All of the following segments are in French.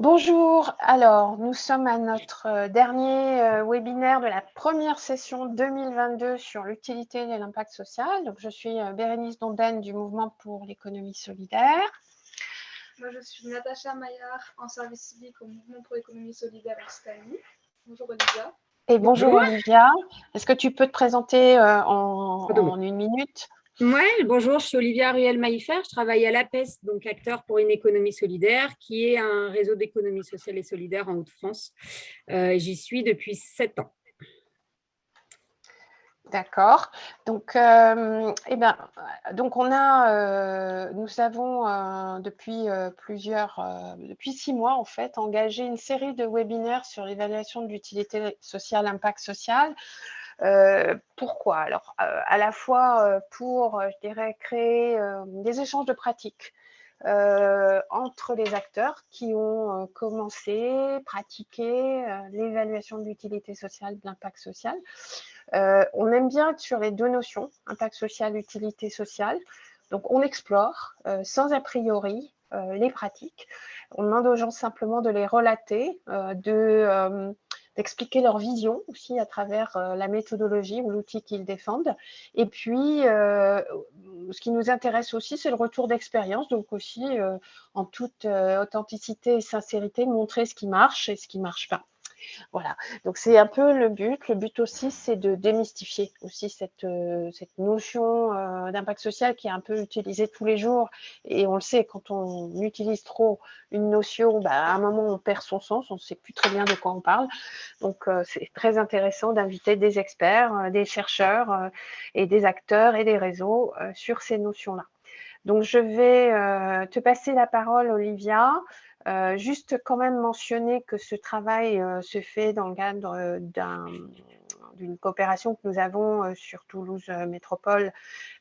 Bonjour, alors nous sommes à notre dernier webinaire de la première session 2022 sur l'utilité et l'impact social. Donc, je suis Bérénice Dondaine du Mouvement pour l'économie solidaire. Moi, je suis Natacha Maillard, en service civique au Mouvement pour l'économie solidaire Occitanie. Bonjour Olivia. Et bonjour Bonjour. Olivia. Est-ce que tu peux te présenter en une minute? Ouais, bonjour, je suis Olivia Ruel-Maillfer, je travaille à l'APES, donc Acteurs pour une économie solidaire, qui est un réseau d'économie sociale et solidaire en Hauts-de-France. J'y suis depuis 7 ans. D'accord. Donc, donc nous avons depuis 6 mois en fait, engagé une série de webinaires sur l'évaluation de l'utilité sociale, impact social. Pourquoi? Alors, à la fois pour, je dirais, créer des échanges de pratiques entre les acteurs qui ont commencé, pratiqué l'évaluation de l'utilité sociale, de l'impact social. On aime bien être sur les deux notions, impact social, utilité sociale. Donc, on explore sans a priori les pratiques. On demande aux gens simplement de les relater, d'expliquer leur vision aussi à travers la méthodologie ou l'outil qu'ils défendent. Et puis, ce qui nous intéresse aussi, c'est le retour d'expérience. Donc aussi, en toute authenticité et sincérité, montrer ce qui marche et ce qui ne marche pas. Voilà, donc c'est un peu le but. Le but aussi, c'est de démystifier aussi cette notion d'impact social qui est un peu utilisée tous les jours. Et on le sait, quand on utilise trop une notion, à un moment, on perd son sens, on ne sait plus très bien de quoi on parle. Donc, c'est très intéressant d'inviter des experts, des chercheurs et des acteurs et des réseaux sur ces notions-là. Donc, je vais te passer la parole, Olivia. Juste quand même mentionner que ce travail se fait dans le cadre d'une coopération que nous avons sur Toulouse Métropole,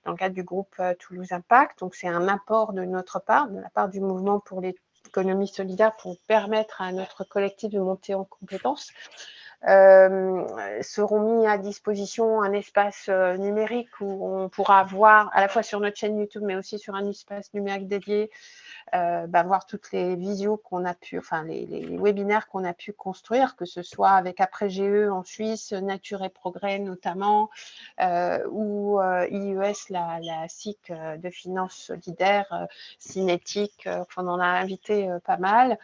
dans le cadre du groupe Toulouse Impact. Donc, c'est un apport de notre part, de la part du mouvement pour l'économie solidaire, pour permettre à notre collectif de monter en compétences. Seront mis à disposition un espace numérique où on pourra voir à la fois sur notre chaîne YouTube, mais aussi sur un espace numérique dédié, voir toutes les visios qu'on a pu, enfin les webinaires qu'on a pu construire, que ce soit avec Après GE en Suisse, Nature et Progrès notamment, ou IES, la SIC de finances solidaires, Cinétique, on en a invité pas mal.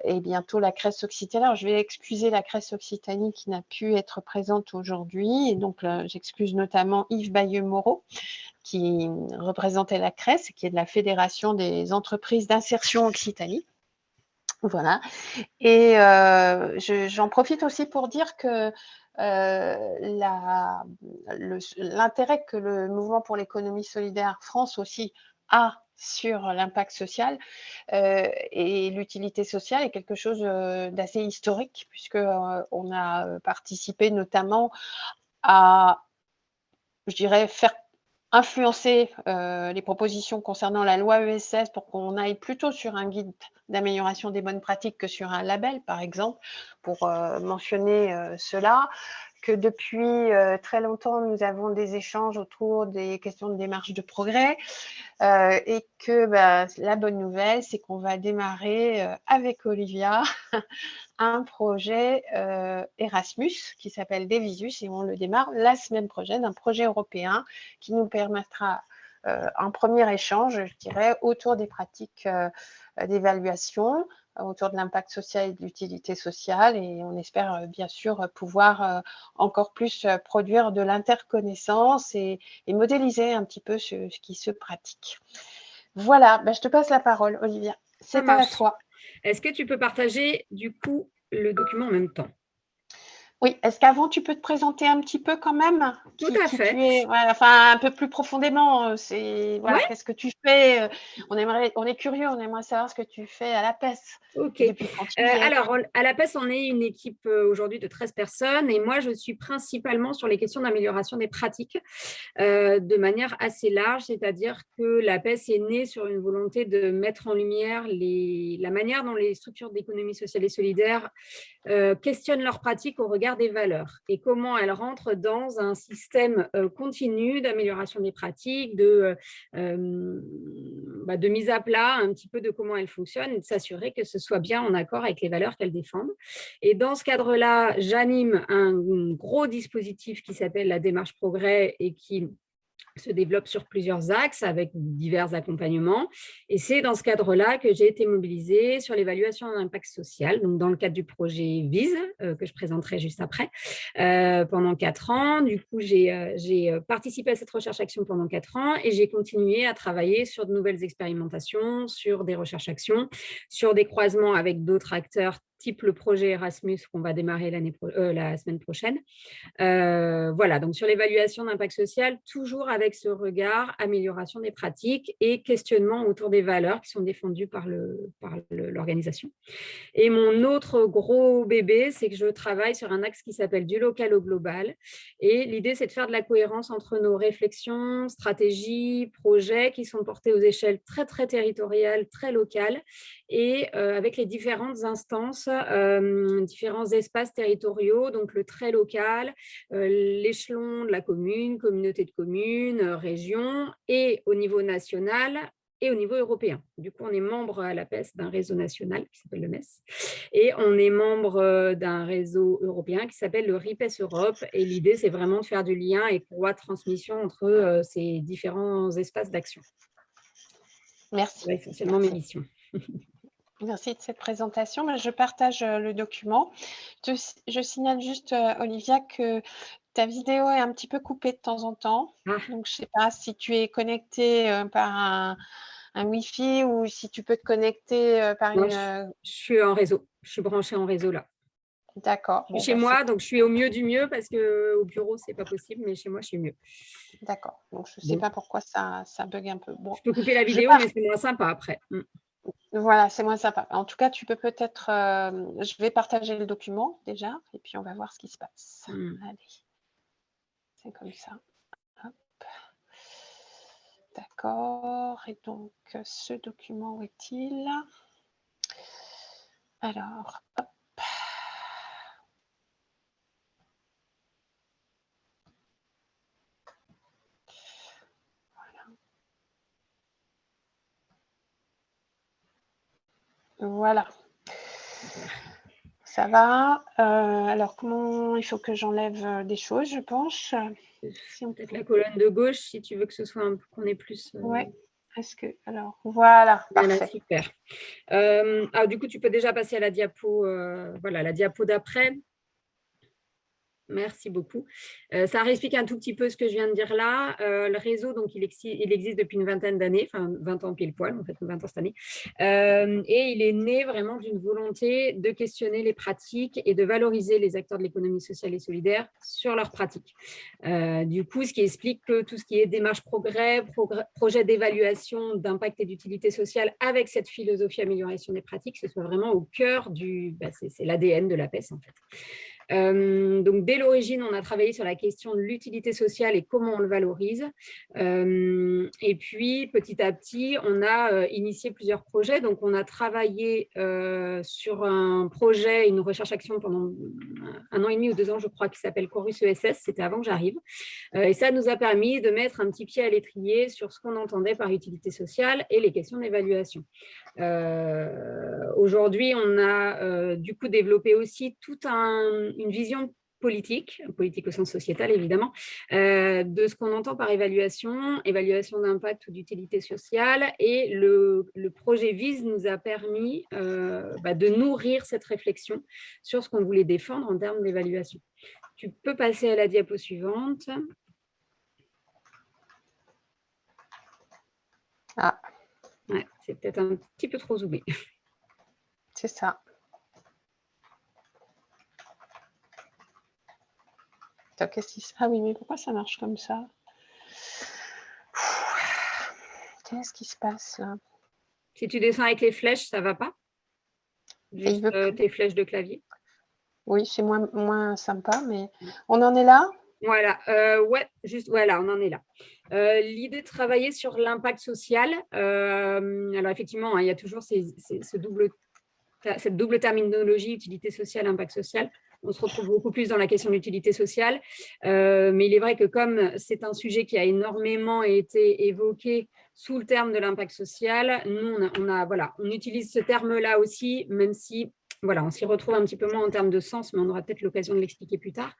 Et bientôt la Crèce Occitanie. Alors, je vais excuser la Crèce Occitanie qui n'a pu être présente aujourd'hui. Et donc, j'excuse notamment Yves Bayeux-Moreau, qui représentait la Crèce, qui est de la Fédération des entreprises d'insertion Occitanie. Voilà. Et j'en profite aussi pour dire que l'intérêt que le Mouvement pour l'économie solidaire France aussi a sur l'impact social et l'utilité sociale est quelque chose d'assez historique, puisque on a participé notamment à, je dirais, faire influencer les propositions concernant la loi ESS pour qu'on aille plutôt sur un guide d'amélioration des bonnes pratiques que sur un label, par exemple, pour mentionner cela. Que depuis très longtemps, nous avons des échanges autour des questions de démarche de progrès et que la bonne nouvelle, c'est qu'on va démarrer avec Olivia un projet Erasmus qui s'appelle Devisus et on le démarre la semaine prochaine, un projet européen qui nous permettra un premier échange, je dirais, autour des pratiques d'évaluation, autour de l'impact social et de l'utilité sociale et on espère bien sûr pouvoir encore plus produire de l'interconnaissance et modéliser un petit peu ce qui se pratique. Voilà, je te passe la parole, Olivia. C'est à toi. Est-ce que tu peux partager du coup le document en même temps? Oui, est-ce qu'avant tu peux te présenter un petit peu quand même? Tout à Qui fait. tu es, ouais, enfin un peu plus profondément, voilà, Ouais. qu'est-ce que tu fais? On est curieux, on aimerait savoir ce que tu fais à l'APES Ok. et depuis quand tu y es. Alors, à la PES, on est une équipe aujourd'hui de 13 personnes et moi, je suis principalement sur les questions d'amélioration des pratiques de manière assez large, c'est-à-dire que la PES est née sur une volonté de mettre en lumière la manière dont les structures d'économie sociale et solidaire questionnent leurs pratiques au regard des valeurs et comment elles rentrent dans un système continu d'amélioration des pratiques, de mise à plat un petit peu de comment elles fonctionnent et de s'assurer que ce soit bien en accord avec les valeurs qu'elles défendent. Et dans ce cadre-là, j'anime un gros dispositif qui s'appelle la démarche progrès et qui se développe sur plusieurs axes avec divers accompagnements. Et c'est dans ce cadre-là que j'ai été mobilisée sur l'évaluation d'impact social, donc dans le cadre du projet VISE, que je présenterai juste après, pendant 4 ans. Du coup, j'ai participé à cette recherche-action pendant 4 ans et j'ai continué à travailler sur de nouvelles expérimentations, sur des recherches-actions, sur des croisements avec d'autres acteurs type le projet Erasmus qu'on va démarrer la semaine prochaine. Voilà, donc sur l'évaluation d'impact social, toujours avec ce regard, amélioration des pratiques et questionnement autour des valeurs qui sont défendues par l'organisation. Et mon autre gros bébé, c'est que je travaille sur un axe qui s'appelle du local au global. Et l'idée, c'est de faire de la cohérence entre nos réflexions, stratégies, projets qui sont portés aux échelles très, très territoriales, très locales, et avec les différentes instances, différents espaces territoriaux, donc le très local, l'échelon de la commune, communauté de communes, région, et au niveau national et au niveau européen. Du coup, on est membre à l'APES d'un réseau national qui s'appelle le MES, et on est membre d'un réseau européen qui s'appelle le RIPES Europe, et l'idée, c'est vraiment de faire du lien et de transmission entre ces différents espaces d'action. Merci. C'est essentiellement mes missions. Merci de cette présentation. Je partage le document. Je signale juste, Olivia, que ta vidéo est un petit peu coupée de temps en temps. Ah. Donc, je ne sais pas si tu es connecté par un Wi-Fi ou si tu peux te connecter par Non, une… Je suis en réseau. Je suis branchée en réseau là. D'accord. Je suis chez moi, donc je suis au mieux du mieux parce qu'au bureau, ce n'est pas possible, mais chez moi, je suis mieux. D'accord. Donc, je ne sais pas pourquoi ça bug un peu. Bon, je peux couper la vidéo, mais c'est moins sympa après. Voilà, c'est moins sympa. En tout cas, tu peux peut-être… je vais partager le document déjà et puis on va voir ce qui se passe. Allez, c'est comme ça. Hop. D'accord. Et donc, ce document, où est-il? Alors, hop. Voilà. Ça va. Alors, comment… Il faut que j'enlève des choses, je pense. Peut-être la colonne de gauche, si tu veux que ce soit qu'on ait plus… Ouais. Est-ce que… Alors, voilà. Voilà, Parfait. super. Du coup, tu peux déjà passer à la diapo, la diapo d'après. Merci beaucoup. Ça réexplique un tout petit peu ce que je viens de dire là. Le réseau, donc, il existe depuis une vingtaine d'années, enfin 20 ans pile poil, en fait, 20 ans cette année. Et il est né vraiment d'une volonté de questionner les pratiques et de valoriser les acteurs de l'économie sociale et solidaire sur leurs pratiques. Du coup, ce qui explique que tout ce qui est démarche progrès, projet d'évaluation d'impact et d'utilité sociale avec cette philosophie amélioration des pratiques, ce soit vraiment au cœur c'est l'ADN de l'APES, en fait. Donc, dès l'origine, on a travaillé sur la question de l'utilité sociale et comment on le valorise. Et puis, petit à petit, on a initié plusieurs projets. Donc, on a travaillé sur un projet, une recherche-action pendant 1 an et demi ou 2 ans, je crois, qui s'appelle Chorus ESS. C'était avant que j'arrive. Et ça nous a permis de mettre un petit pied à l'étrier sur ce qu'on entendait par utilité sociale et les questions d'évaluation. Aujourd'hui, on a du coup développé aussi toute une vision politique au sens sociétal évidemment, de ce qu'on entend par évaluation d'impact ou d'utilité sociale, et le projet VISE nous a permis de nourrir cette réflexion sur ce qu'on voulait défendre en termes d'évaluation. Tu peux passer à la diapo suivante. Ah. Ouais, c'est peut-être un petit peu trop zoomé. C'est ça. Ah oui, mais pourquoi ça marche comme ça? Qu'est-ce qui se passe là? Si tu descends avec les flèches, ça ne va pas? Juste tes flèches de clavier. Oui, c'est moins sympa, mais on en est là? Voilà, voilà, on en est là. L'idée de travailler sur l'impact social, alors effectivement, il y a toujours cette double terminologie, utilité sociale, impact social. On se retrouve beaucoup plus dans la question de l'utilité sociale, mais il est vrai que comme c'est un sujet qui a énormément été évoqué sous le terme de l'impact social. Nous, on utilise ce terme-là aussi, même si voilà, on s'y retrouve un petit peu moins en termes de sens, mais on aura peut-être l'occasion de l'expliquer plus tard.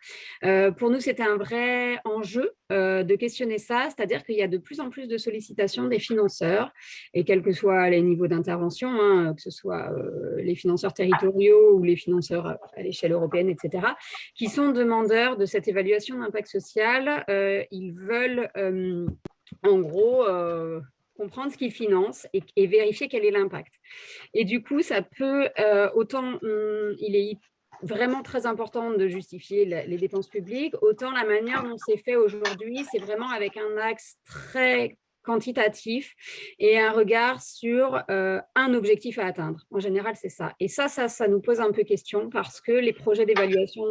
Pour nous, c'était un vrai enjeu de questionner ça, c'est-à-dire qu'il y a de plus en plus de sollicitations des financeurs, et quels que soient les niveaux d'intervention, hein, que ce soit les financeurs territoriaux ou les financeurs à l'échelle européenne, etc., qui sont demandeurs de cette évaluation d'impact social. Ils veulent, en gros, comprendre ce qu'ils financent et vérifier quel est l'impact. Et du coup, ça peut, autant il est vraiment très important de justifier les dépenses publiques, autant la manière dont c'est fait aujourd'hui, c'est vraiment avec un axe très quantitatif et un regard sur un objectif à atteindre. En général, c'est ça. Et ça nous pose un peu question parce que les projets d'évaluation,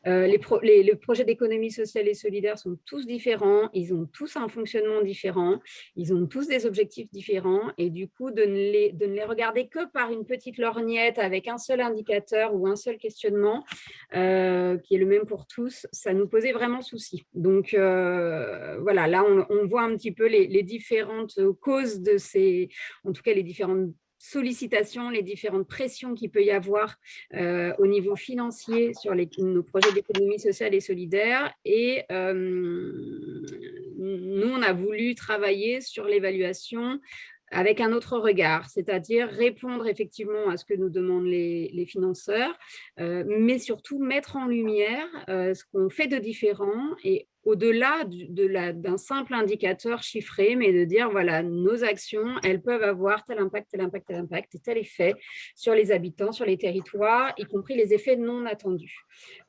les projets d'économie sociale et solidaire sont tous différents, ils ont tous un fonctionnement différent, ils ont tous des objectifs différents et du coup, de ne les regarder que par une petite lorgnette avec un seul indicateur ou un seul questionnement qui est le même pour tous, ça nous posait vraiment souci. Donc, voilà, là, on voit un petit peu les différentes causes de ces, en tout cas, les différentes sollicitations, les différentes pressions qu'il peut y avoir au niveau financier sur nos projets d'économie sociale et solidaire. Et nous, on a voulu travailler sur l'évaluation avec un autre regard, c'est-à-dire répondre effectivement à ce que nous demandent les financeurs, mais surtout mettre en lumière ce qu'on fait de différent et au-delà d'un simple indicateur chiffré, mais de dire, voilà, nos actions, elles peuvent avoir tel impact, tel impact, tel impact et tel effet sur les habitants, sur les territoires, y compris les effets non attendus.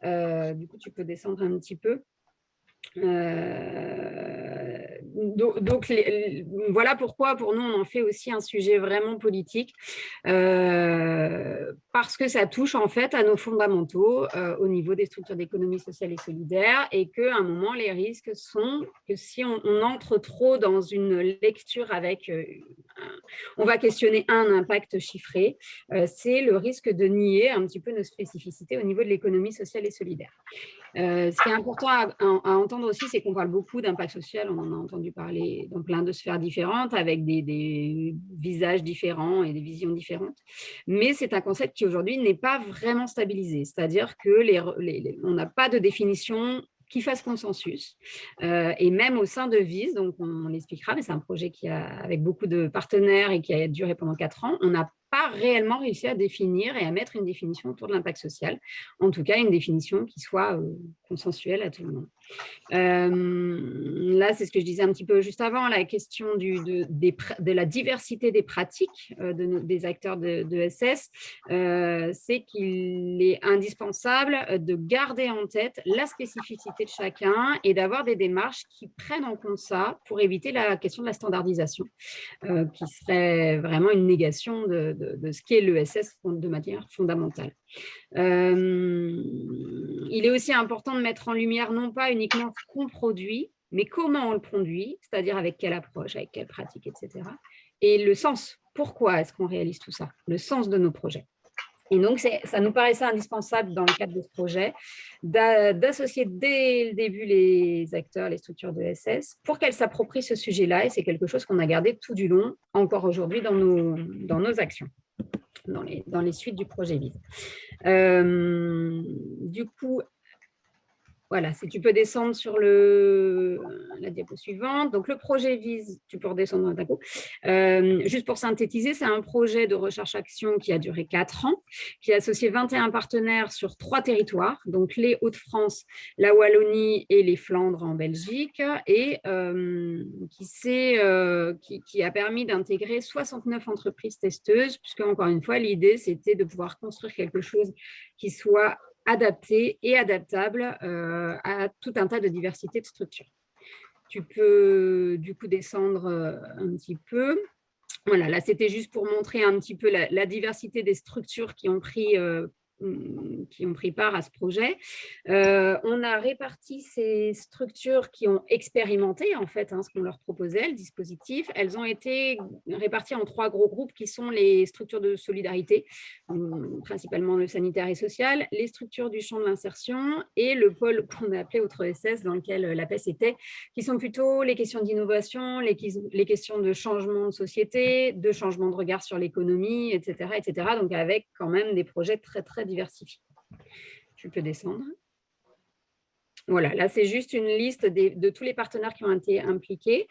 Du coup, tu peux descendre un petit peu. Donc voilà pourquoi pour nous on en fait aussi un sujet vraiment politique parce que ça touche en fait à nos fondamentaux au niveau des structures d'économie sociale et solidaire et qu'à un moment les risques sont que si on entre trop dans une lecture avec on va questionner un impact chiffré, c'est le risque de nier un petit peu nos spécificités au niveau de l'économie sociale et solidaire. Ce qui est important à entendre aussi, c'est qu'on parle beaucoup d'impact social, on en a entendu parler dans plein de sphères différentes, avec des visages différents et des visions différentes, mais c'est un concept qui aujourd'hui n'est pas vraiment stabilisé, c'est-à-dire qu'on n'a pas de définition qui fasse consensus. Et même au sein de VIS, donc on l'expliquera, mais c'est un projet avec beaucoup de partenaires et qui a duré pendant 4 ans, on n'a pas réellement réussi à définir et à mettre une définition autour de l'impact social, en tout cas une définition qui soit consensuelle à tout le monde. Là, c'est ce que je disais un petit peu juste avant, la question de la diversité des pratiques des acteurs de SS, c'est qu'il est indispensable de garder en tête la spécificité de chacun et d'avoir des démarches qui prennent en compte ça pour éviter la question de la standardisation, qui serait vraiment une négation de ce qu'est l'ESS de manière fondamentale. Il est aussi important de mettre en lumière non pas uniquement ce qu'on produit, mais comment on le produit, c'est-à-dire avec quelle approche, avec quelle pratique, etc. Et le sens, pourquoi est-ce qu'on réalise tout ça, le sens de nos projets. Et donc, ça nous paraissait indispensable dans le cadre de ce projet d'associer dès le début les acteurs, les structures de SS pour qu'elles s'approprient ce sujet-là. Et c'est quelque chose qu'on a gardé tout du long, encore aujourd'hui, dans nos actions, dans les suites du projet VIS. Du coup, voilà, si tu peux descendre sur la diapo suivante. Donc, le projet VIS, tu peux redescendre d'un coup. Juste pour synthétiser, c'est un projet de recherche-action qui a duré 4 ans, qui a associé 21 partenaires sur 3 territoires, donc les Hauts-de-France, la Wallonie et les Flandres en Belgique, et qui a permis d'intégrer 69 entreprises testeuses, puisque, encore une fois, l'idée, c'était de pouvoir construire quelque chose qui soit adapté et adaptable à tout un tas de diversités de structures. Tu peux du coup descendre un petit peu. Voilà, là c'était juste pour montrer un petit peu la diversité des structures qui ont pris qui ont pris part à ce projet. On a réparti ces structures qui ont expérimenté en fait ce qu'on leur proposait, le dispositif. Elles ont été réparties en 3 gros groupes qui sont les structures de solidarité, principalement le sanitaire et social, les structures du champ de l'insertion et le pôle qu'on a appelé Autre SS, dans lequel l'APES était, qui sont plutôt les questions d'innovation, les questions de changement de société, de changement de regard sur l'économie, etc., etc. Donc avec quand même des projets très, très diversifiés. Tu peux descendre. Voilà, là, c'est juste une liste de tous les partenaires qui ont été impliqués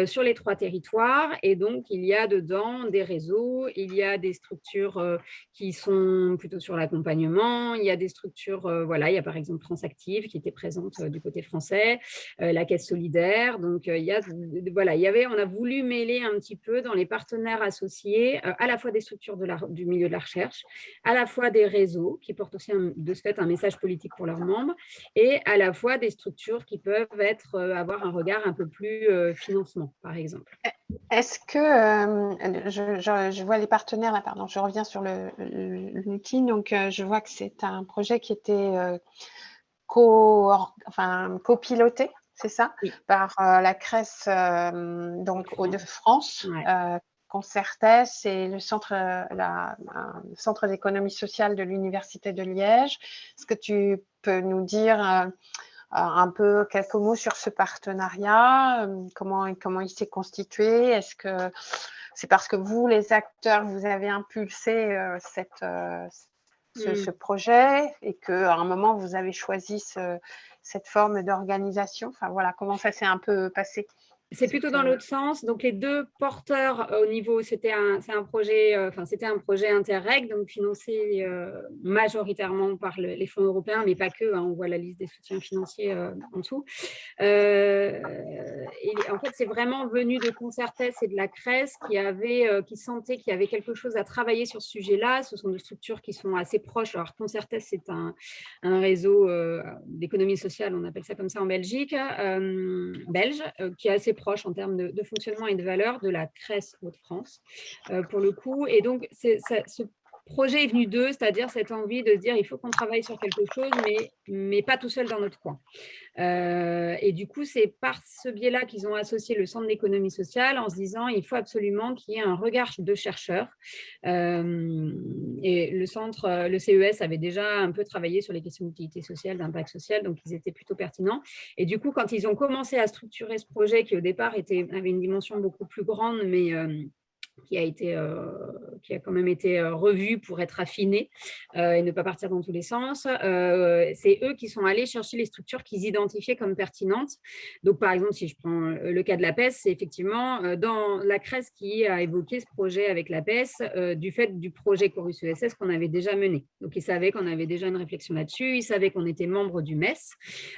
sur les 3 territoires. Et donc, il y a dedans des réseaux, il y a des structures qui sont plutôt sur l'accompagnement, il y a des structures, voilà, il y a par exemple France Active qui était présente du côté français, la Caisse solidaire. Donc, il y a, voilà, on a voulu mêler un petit peu dans les partenaires associés à la fois des structures du milieu de la recherche, à la fois des réseaux qui portent aussi de ce fait un message politique pour leurs membres, et à la fois des structures qui peuvent avoir un regard un peu plus financement, par exemple. Est-ce que, je vois les partenaires là, pardon, je reviens sur l'outil, donc je vois que c'est un projet qui était copiloté, c'est ça, oui, par la CRES, donc Hauts-de-France, ouais. Concertès et le centre d'économie sociale de l'Université de Liège. Est-ce que tu peux nous dire un peu quelques mots sur ce partenariat, comment il s'est constitué? Est-ce que c'est parce que vous, les acteurs, vous avez impulsé ce projet et qu'à un moment, vous avez choisi cette forme d'organisation? Enfin, voilà, comment ça s'est un peu passé? C'est plutôt dans l'autre sens. Donc, les 2 porteurs au niveau, c'était un projet Interreg, donc financé majoritairement par les fonds européens, mais pas que. On voit la liste des soutiens financiers en dessous. Et en fait, c'est vraiment venu de Concertès et de la CRES qui sentaient qu'il y avait quelque chose à travailler sur ce sujet-là. Ce sont des structures qui sont assez proches. Alors, Concertès, c'est un réseau d'économie sociale, on appelle ça comme ça en Belgique, belge, qui est assez proche en termes de fonctionnement et de valeur de la CRES Hauts-de-France, pour le coup. Et donc, ce projet est venu d'eux, c'est-à-dire cette envie de se dire il faut qu'on travaille sur quelque chose, mais pas tout seul dans notre coin. Et du coup, c'est par ce biais-là qu'ils ont associé le Centre d'économie sociale en se disant il faut absolument qu'il y ait un regard de chercheurs. Et le CES avait déjà un peu travaillé sur les questions d'utilité sociale, d'impact social, donc ils étaient plutôt pertinents. Et du coup, quand ils ont commencé à structurer ce projet qui au départ avait une dimension beaucoup plus grande, mais qui a quand même été revu pour être affiné et ne pas partir dans tous les sens. C'est eux qui sont allés chercher les structures qu'ils identifiaient comme pertinentes. Donc, par exemple, si je prends le cas de l'APES, c'est effectivement dans la CRES qui a évoqué ce projet avec l'APES du fait du projet Chorus ESS qu'on avait déjà mené. Donc, ils savaient qu'on avait déjà une réflexion là-dessus. Ils savaient qu'on était membre du MES,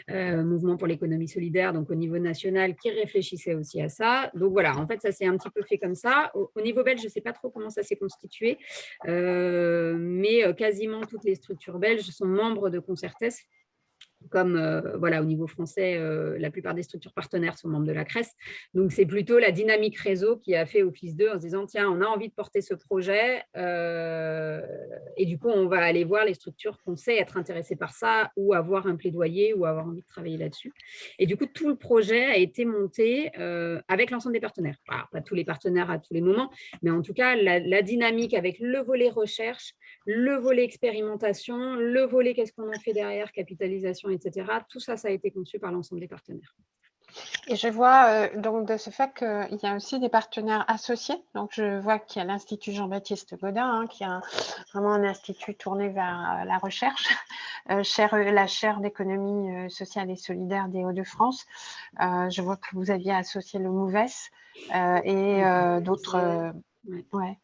Mouvement pour l'économie solidaire, donc au niveau national, qui réfléchissait aussi à ça. Donc, voilà, en fait, ça s'est un petit peu fait comme ça. Au niveau belge, je ne sais pas trop comment ça s'est constitué, mais quasiment toutes les structures belges sont membres de Concertès. Comme voilà, au niveau français, la plupart des structures partenaires sont membres de la CRES. Donc, c'est plutôt la dynamique réseau qui a fait office d'eux en se disant tiens, on a envie de porter ce projet et du coup, on va aller voir les structures qu'on sait être intéressées par ça ou avoir un plaidoyer ou avoir envie de travailler là-dessus. Et du coup, tout le projet a été monté avec l'ensemble des partenaires. Alors, pas tous les partenaires à tous les moments, mais en tout cas, la dynamique avec le volet recherche, le volet expérimentation, le volet qu'est-ce qu'on en fait derrière, capitalisation, etc. Tout ça, ça a été conçu par l'ensemble des partenaires. Et je vois donc de ce fait qu'il y a aussi des partenaires associés. Donc, je vois qu'il y a l'Institut Jean-Baptiste Gaudin, qui est vraiment un institut tourné vers la recherche, la chaire d'économie sociale et solidaire des Hauts-de-France. Je vois que vous aviez associé le MOVES et d'autres. Ouais.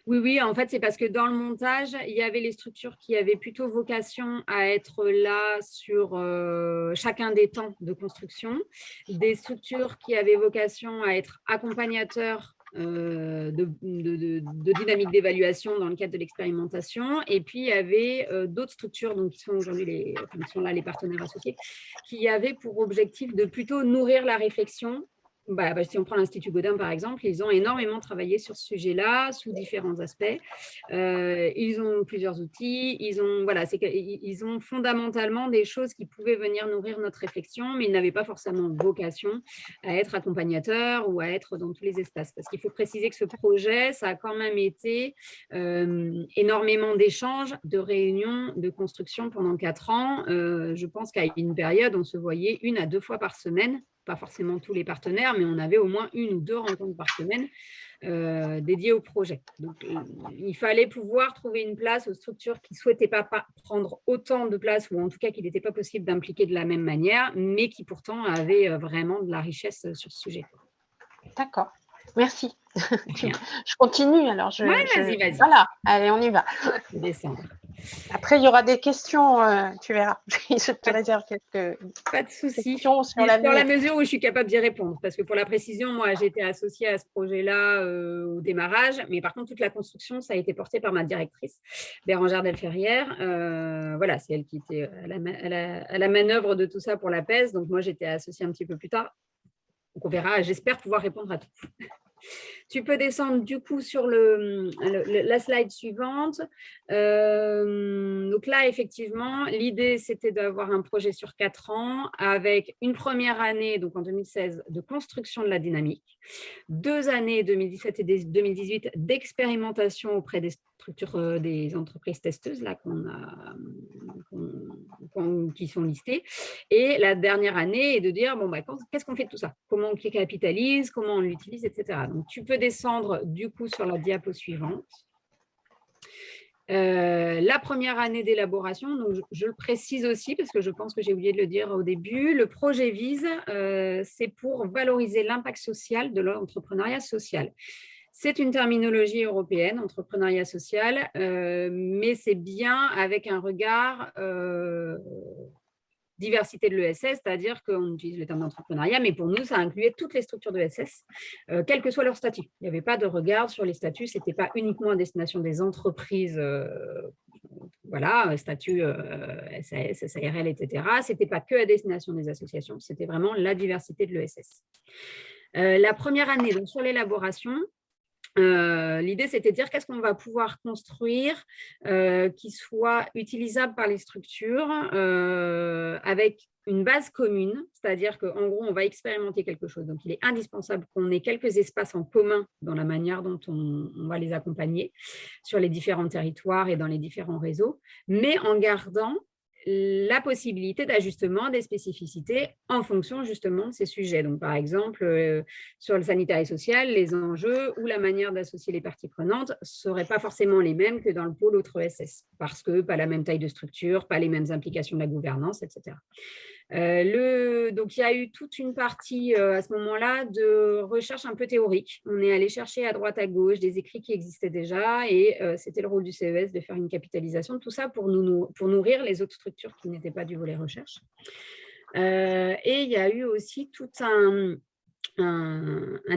Oui, en fait, c'est parce que dans le montage, il y avait les structures qui avaient plutôt vocation à être là sur chacun des temps de construction, des structures qui avaient vocation à être accompagnateurs de dynamique d'évaluation dans le cadre de l'expérimentation. Et puis, il y avait d'autres structures donc, qui sont aujourd'hui qui sont là les partenaires associés, qui avaient pour objectif de plutôt nourrir la réflexion Si on prend l'Institut Gaudin, par exemple, ils ont énormément travaillé sur ce sujet-là, sous différents aspects. Ils ont plusieurs outils. Ils ont fondamentalement des choses qui pouvaient venir nourrir notre réflexion, mais ils n'avaient pas forcément vocation à être accompagnateurs ou à être dans tous les espaces. Parce qu'il faut préciser que ce projet, ça a quand même été énormément d'échanges, de réunions, de construction pendant 4 ans. Je pense qu'à une période, on se voyait 1 à 2 fois par semaine, pas forcément tous les partenaires, mais on avait au moins 1 ou 2 rencontres par semaine dédiées au projet. Donc, il fallait pouvoir trouver une place aux structures qui ne souhaitaient pas prendre autant de place, ou en tout cas qu'il n'était pas possible d'impliquer de la même manière, mais qui pourtant avaient vraiment de la richesse sur ce sujet. D'accord, merci. Rien. Je continue alors. Vas-y. Voilà, allez, on y va. Je vais descendre. Après, il y aura des questions, tu verras. Je te réserve quelques Pas de souci. questions sur Dans la l'avenir. mesure où je suis capable d'y répondre. Parce que pour la précision, moi, j'ai été associée à ce projet-là au démarrage. Mais par contre, toute la construction, ça a été porté par ma directrice, Bérangère Delferrière. Voilà, c'est elle qui était à la manœuvre de tout ça pour la PES. Donc, moi, j'étais associée un petit peu plus tard. Donc, on verra. J'espère pouvoir répondre à tout. Tu peux descendre du coup sur la slide suivante. Donc là, effectivement, l'idée, c'était d'avoir un projet sur 4 ans avec une première année, donc en 2016, de construction de la dynamique, 2 années, 2017 et 2018, d'expérimentation auprès des structures, des entreprises testeuses là, qui sont listées. Et la dernière année est de dire, qu'est-ce qu'on fait de tout ça? Comment on capitalise? Comment on l'utilise, etc. Donc, tu peux descendre du coup sur la diapo suivante. La première année d'élaboration, donc je le précise aussi parce que je pense que j'ai oublié de le dire au début, le projet vise, c'est pour valoriser l'impact social de l'entrepreneuriat social. C'est une terminologie européenne, entrepreneuriat social, mais c'est bien avec un regard diversité de l'ESS, c'est-à-dire qu'on utilise le terme d'entrepreneuriat, mais pour nous, ça incluait toutes les structures de l'ESS, quel que soit leur statut. Il n'y avait pas de regard sur les statuts, ce n'était pas uniquement à destination des entreprises, statut SAS, SARL, etc. Ce n'était pas que à destination des associations, c'était vraiment la diversité de l'ESS. La première année, donc sur l'élaboration, l'idée, c'était de dire qu'est-ce qu'on va pouvoir construire qui soit utilisable par les structures avec une base commune, c'est-à-dire qu'en gros, on va expérimenter quelque chose. Donc, il est indispensable qu'on ait quelques espaces en commun dans la manière dont on va les accompagner sur les différents territoires et dans les différents réseaux, mais en gardant la possibilité d'ajustement des spécificités en fonction justement de ces sujets. Donc, par exemple, sur le sanitaire et social, les enjeux ou la manière d'associer les parties prenantes ne seraient pas forcément les mêmes que dans le pôle autre ESS, parce que pas la même taille de structure, pas les mêmes implications de la gouvernance, etc. Donc, il y a eu toute une partie à ce moment-là de recherche un peu théorique. On est allé chercher à droite, à gauche des écrits qui existaient déjà et c'était le rôle du CES de faire une capitalisation de tout ça pour nourrir les autres structures qui n'étaient pas du volet recherche. Et il y a eu aussi tout un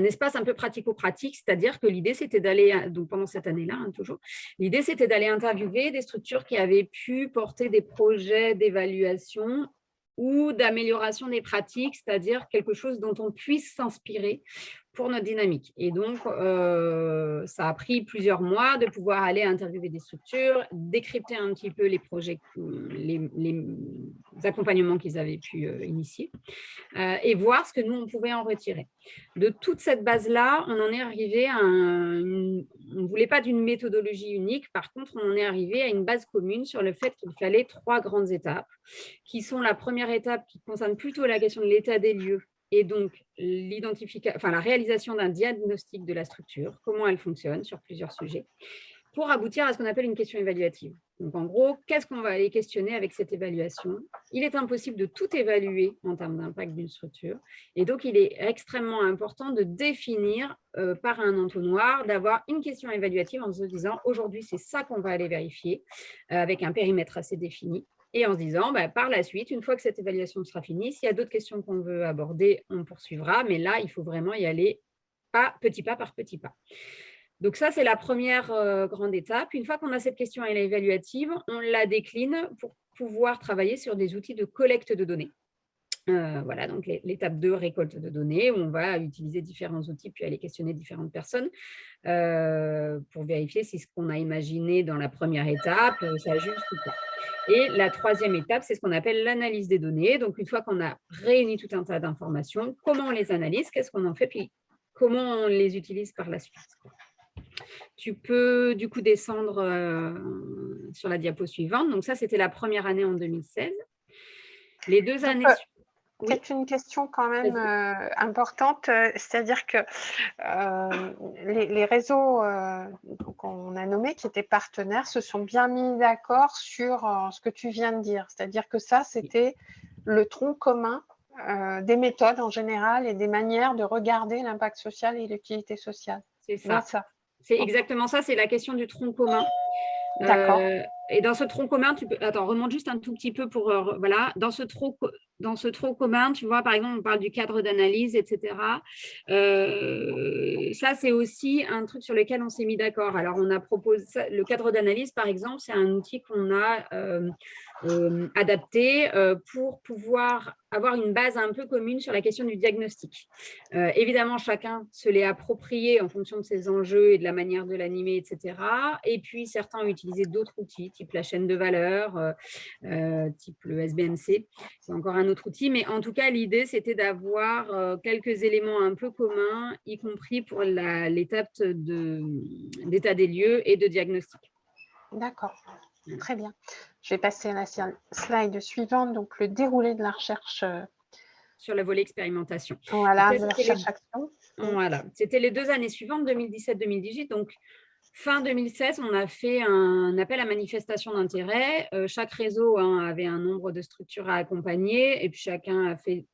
espace un peu pratico-pratique, c'est-à-dire que l'idée, c'était d'aller, donc pendant cette année-là, toujours, l'idée, c'était d'aller interviewer des structures qui avaient pu porter des projets d'évaluation ou d'amélioration des pratiques, c'est-à-dire quelque chose dont on puisse s'inspirer pour notre dynamique. Et donc, ça a pris plusieurs mois de pouvoir aller interviewer des structures, décrypter un petit peu les projets, les accompagnements qu'ils avaient pu initier et voir ce que nous, on pouvait en retirer. De toute cette base-là, on en est arrivé à on ne voulait pas d'une méthodologie unique, par contre, on en est arrivé à une base commune sur le fait qu'il fallait 3 grandes étapes, qui sont la première étape qui concerne plutôt la question de l'état des lieux et donc la réalisation d'un diagnostic de la structure, comment elle fonctionne sur plusieurs sujets, pour aboutir à ce qu'on appelle une question évaluative. Donc, en gros, qu'est-ce qu'on va aller questionner avec cette évaluation? Il est impossible de tout évaluer en termes d'impact d'une structure. Et donc, il est extrêmement important de définir par un entonnoir, d'avoir une question évaluative en se disant, aujourd'hui, c'est ça qu'on va aller vérifier, avec un périmètre assez défini. Et en se disant, par la suite, une fois que cette évaluation sera finie, s'il y a d'autres questions qu'on veut aborder, on poursuivra. Mais là, il faut vraiment y aller petit pas par petit pas. Donc ça, c'est la première grande étape. Une fois qu'on a cette question évaluative, on la décline pour pouvoir travailler sur des outils de collecte de données. Voilà, donc l'étape 2, récolte de données, où on va utiliser différents outils puis aller questionner différentes personnes pour vérifier si ce qu'on a imaginé dans la première étape s'ajuste ou pas. Et la troisième étape, c'est ce qu'on appelle l'analyse des données. Donc, une fois qu'on a réuni tout un tas d'informations, comment on les analyse, qu'est-ce qu'on en fait, puis comment on les utilise par la suite. Tu peux du coup descendre sur la diapo suivante. Donc ça, c'était la première année en 2016. Les 2 années suivantes. Peut-être une question quand même importante, c'est-à-dire que les réseaux qu'on a nommés, qui étaient partenaires, se sont bien mis d'accord sur ce que tu viens de dire. C'est-à-dire que ça, c'était le tronc commun des méthodes en général et des manières de regarder l'impact social et l'utilité sociale. C'est ça. C'est exactement ça, c'est la question du tronc commun. D'accord. Et dans ce tronc commun, tu peux… Attends, remonte juste un tout petit peu pour… voilà, dans ce tronc commun, tu vois, par exemple, on parle du cadre d'analyse, etc. Ça, c'est aussi un truc sur lequel on s'est mis d'accord. Alors, on a proposé… le cadre d'analyse, par exemple, c'est un outil qu'on a adapté pour pouvoir avoir une base un peu commune sur la question du diagnostic. Évidemment, chacun se l'est approprié en fonction de ses enjeux et de la manière de l'animer, etc. Et puis, certains ont utilisé d'autres outils, type la chaîne de valeur, type le SBMC. C'est encore un autre outil. Mais en tout cas, l'idée, c'était d'avoir quelques éléments un peu communs, y compris pour l'étape d'état des lieux et de diagnostic. D'accord. Très bien. Je vais passer à la slide suivante, donc le déroulé de la recherche. Sur le volet expérimentation. Voilà, de la recherche-action. Voilà, c'était les 2 années suivantes, 2017-2018. Donc, fin 2016, on a fait un appel à manifestation d'intérêt. Chaque réseau avait un nombre de structures à accompagner et puis chacun a fait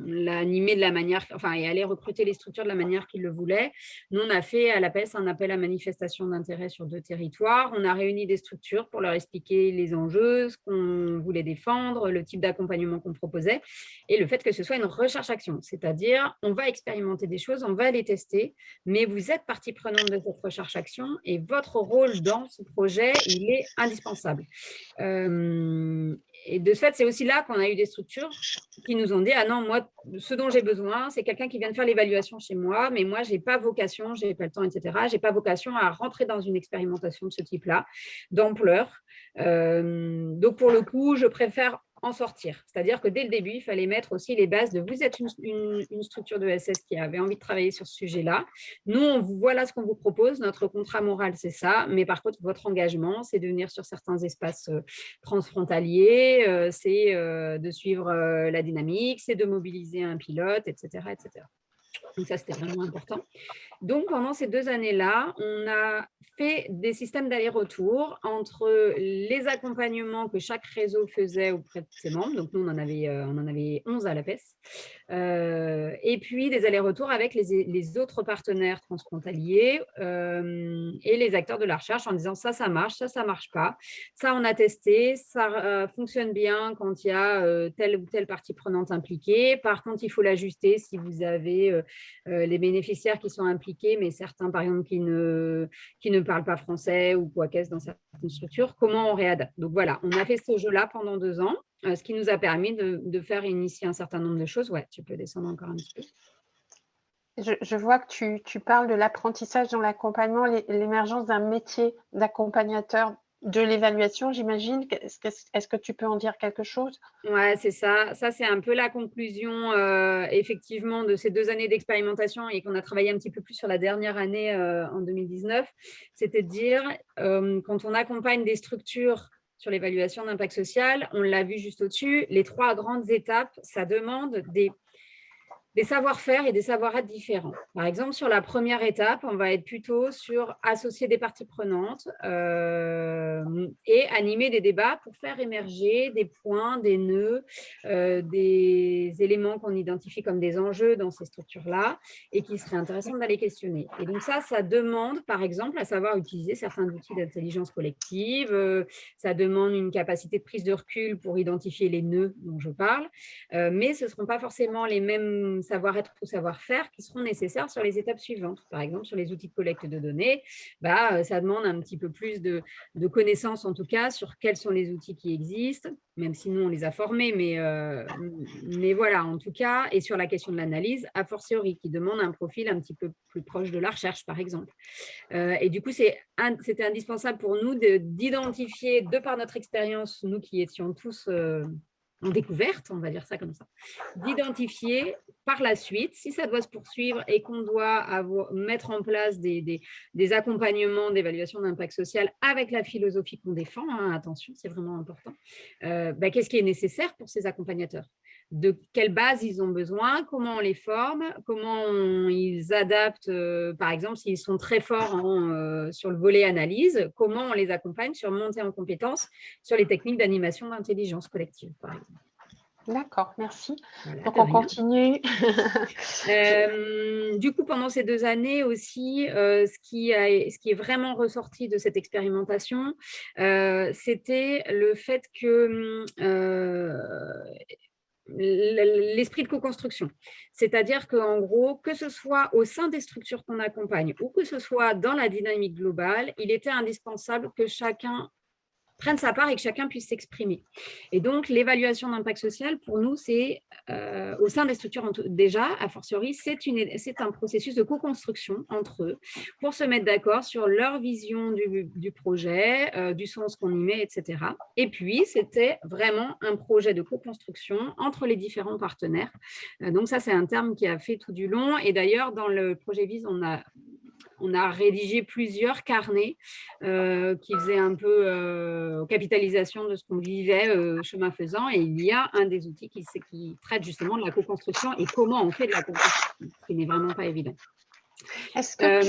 l'animer de la manière, enfin, et aller recruter les structures de la manière qu'il le voulait. Nous, on a fait à l'APES un appel à manifestation d'intérêt sur 2 territoires. On a réuni des structures pour leur expliquer les enjeux, ce qu'on voulait défendre, le type d'accompagnement qu'on proposait et le fait que ce soit une recherche-action. C'est-à-dire, on va expérimenter des choses, on va les tester, mais vous êtes partie prenante de cette recherche-action et votre rôle dans ce projet, il est indispensable. Et de ce fait, c'est aussi là qu'on a eu des structures qui nous ont dit « Ah non, moi, ce dont j'ai besoin, c'est quelqu'un qui vienne faire l'évaluation chez moi, mais moi, je n'ai pas vocation, je n'ai pas le temps, etc. Je n'ai pas vocation à rentrer dans une expérimentation de ce type-là, d'ampleur. Donc, pour le coup, je préfère en sortir. C'est-à-dire que dès le début, il fallait mettre aussi les bases de vous êtes une structure de SS qui avait envie de travailler sur ce sujet-là. Nous, voilà ce qu'on vous propose. Notre contrat moral, c'est ça. Mais par contre, votre engagement, c'est de venir sur certains espaces transfrontaliers, c'est de suivre la dynamique, c'est de mobiliser un pilote, etc., etc. Donc ça, c'était vraiment important. Donc, pendant ces 2 années-là, on a fait des systèmes d'aller-retour entre les accompagnements que chaque réseau faisait auprès de ses membres. Donc, nous, on en avait 11 à l'APES. Et puis, des allers-retours avec les autres partenaires transfrontaliers et les acteurs de la recherche en disant ça marche, ça marche pas. Ça, on a testé, ça fonctionne bien quand il y a telle ou telle partie prenante impliquée. Par contre, il faut l'ajuster si vous avez les bénéficiaires qui sont impliqués, mais certains, par exemple, qui ne parlent pas français ou quoi qu'est-ce dans certaines structures, comment on réadapte. Donc voilà, on a fait ce jeu-là pendant 2 ans, ce qui nous a permis de faire initier un certain nombre de choses. Ouais, tu peux descendre encore un petit peu. Je vois que tu parles de l'apprentissage dans l'accompagnement, l'émergence d'un métier d'accompagnateur de l'évaluation, j'imagine. Est-ce que tu peux en dire quelque chose? Ouais, c'est ça. Ça, c'est un peu la conclusion, effectivement, de ces 2 années d'expérimentation et qu'on a travaillé un petit peu plus sur la dernière année en 2019. C'était de dire, quand on accompagne des structures sur l'évaluation d'impact social, on l'a vu juste au-dessus, les 3 grandes étapes, ça demande des savoir-faire et des savoir-être différents. Par exemple, sur la première étape, on va être plutôt sur associer des parties prenantes et animer des débats pour faire émerger des points, des nœuds, des éléments qu'on identifie comme des enjeux dans ces structures-là et qui seraient intéressants d'aller questionner. Et donc ça demande, par exemple, à savoir utiliser certains outils d'intelligence collective, ça demande une capacité de prise de recul pour identifier les nœuds dont je parle, mais ce ne seront pas forcément les mêmes savoir-être ou savoir-faire qui seront nécessaires sur les étapes suivantes. Par exemple, sur les outils de collecte de données, ça demande un petit peu plus de connaissances, en tout cas, sur quels sont les outils qui existent, même si nous, on les a formés, mais voilà, en tout cas, et sur la question de l'analyse, a fortiori, qui demande un profil un petit peu plus proche de la recherche, par exemple. Et du coup, c'était indispensable pour nous d'identifier, de par notre expérience, nous qui étions tous en découverte, on va dire ça comme ça, d'identifier par la suite, si ça doit se poursuivre et qu'on doit mettre en place des accompagnements d'évaluation d'impact social avec la philosophie qu'on défend, hein, attention, c'est vraiment important, qu'est-ce qui est nécessaire pour ces accompagnateurs ? De quelle base ils ont besoin, comment on les forme, ils adaptent, par exemple, s'ils sont très forts sur le volet analyse, comment on les accompagne sur monter en compétences sur les techniques d'animation d'intelligence collective, par exemple. D'accord, merci. Voilà, donc, on continue. Du coup, pendant ces 2 années aussi, ce qui est vraiment ressorti de cette expérimentation, c'était le fait que l'esprit de co-construction. C'est-à-dire qu'en gros, que ce soit au sein des structures qu'on accompagne ou que ce soit dans la dynamique globale, il était indispensable que chacun prenne sa part et que chacun puisse s'exprimer. Et donc, l'évaluation d'impact social, pour nous, c'est au sein des structures déjà, a fortiori, c'est un processus de co-construction entre eux pour se mettre d'accord sur leur vision du projet, du sens qu'on y met, etc. Et puis, c'était vraiment un projet de co-construction entre les différents partenaires. Donc ça, c'est un terme qui a fait tout du long. Et d'ailleurs, dans le projet VISE, on a rédigé plusieurs carnets qui faisaient un peu capitalisation de ce qu'on vivait chemin faisant. Et il y a un des outils qui traite justement de la co-construction et comment on fait de la co-construction, ce qui n'est vraiment pas évident. Est-ce que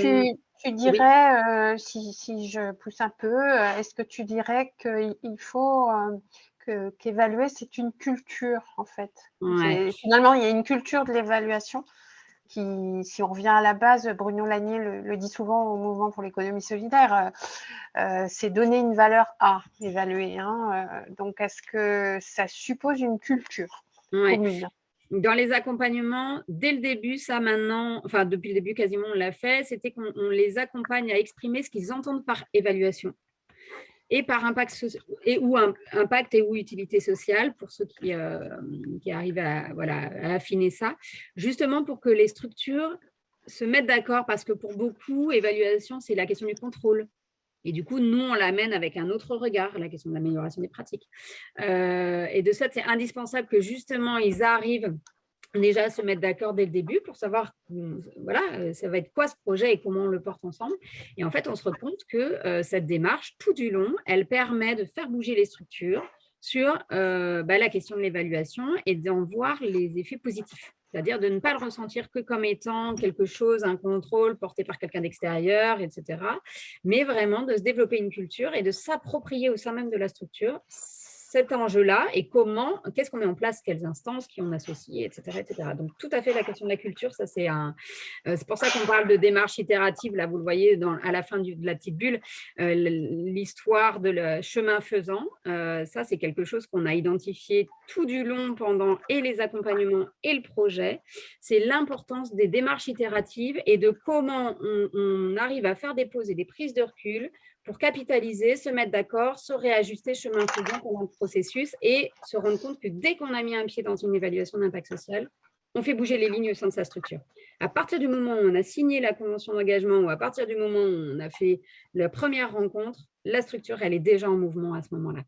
tu dirais, oui. Si je pousse un peu, est-ce que tu dirais qu'il faut qu'évaluer, c'est une culture, en fait? Ouais. Finalement, il y a une culture de l'évaluation qui, si on revient à la base, Bruno Lanier le dit souvent au Mouvement pour l'économie solidaire, c'est donner une valeur à évaluer. Donc, est-ce que ça suppose une culture commune ? Dans les accompagnements, dès le début, ça maintenant, enfin depuis le début quasiment on l'a fait, c'était qu'on les accompagne à exprimer ce qu'ils entendent par évaluation et par impact et ou utilité sociale, pour ceux qui arrivent à affiner ça, justement pour que les structures se mettent d'accord, parce que pour beaucoup, évaluation, c'est la question du contrôle. Et du coup, nous, on l'amène avec un autre regard, la question de l'amélioration des pratiques. Et de ça, c'est indispensable que justement, ils arrivent déjà à se mettre d'accord dès le début pour savoir, ça va être quoi ce projet et comment on le porte ensemble. Et en fait, on se rend compte que cette démarche, tout du long, elle permet de faire bouger les structures sur la question de l'évaluation et d'en voir les effets positifs. C'est-à-dire de ne pas le ressentir que comme étant quelque chose, un contrôle porté par quelqu'un d'extérieur, etc. Mais vraiment de se développer une culture et de s'approprier au sein même de la structure cet enjeu-là et qu'est-ce qu'on met en place, quelles instances, qui on associe, etc., etc. Donc, tout à fait la question de la culture, ça c'est c'est pour ça qu'on parle de démarche itérative, là vous le voyez à la fin de la petite bulle, l'histoire de le chemin faisant, ça c'est quelque chose qu'on a identifié tout du long pendant et les accompagnements et le projet, c'est l'importance des démarches itératives et de comment on arrive à faire des pauses et des prises de recul pour capitaliser, se mettre d'accord, se réajuster chemin faisant pendant le processus et se rendre compte que dès qu'on a mis un pied dans une évaluation d'impact social, on fait bouger les lignes au sein de sa structure. À partir du moment où on a signé la convention d'engagement ou à partir du moment où on a fait la première rencontre, la structure, elle est déjà en mouvement à ce moment-là.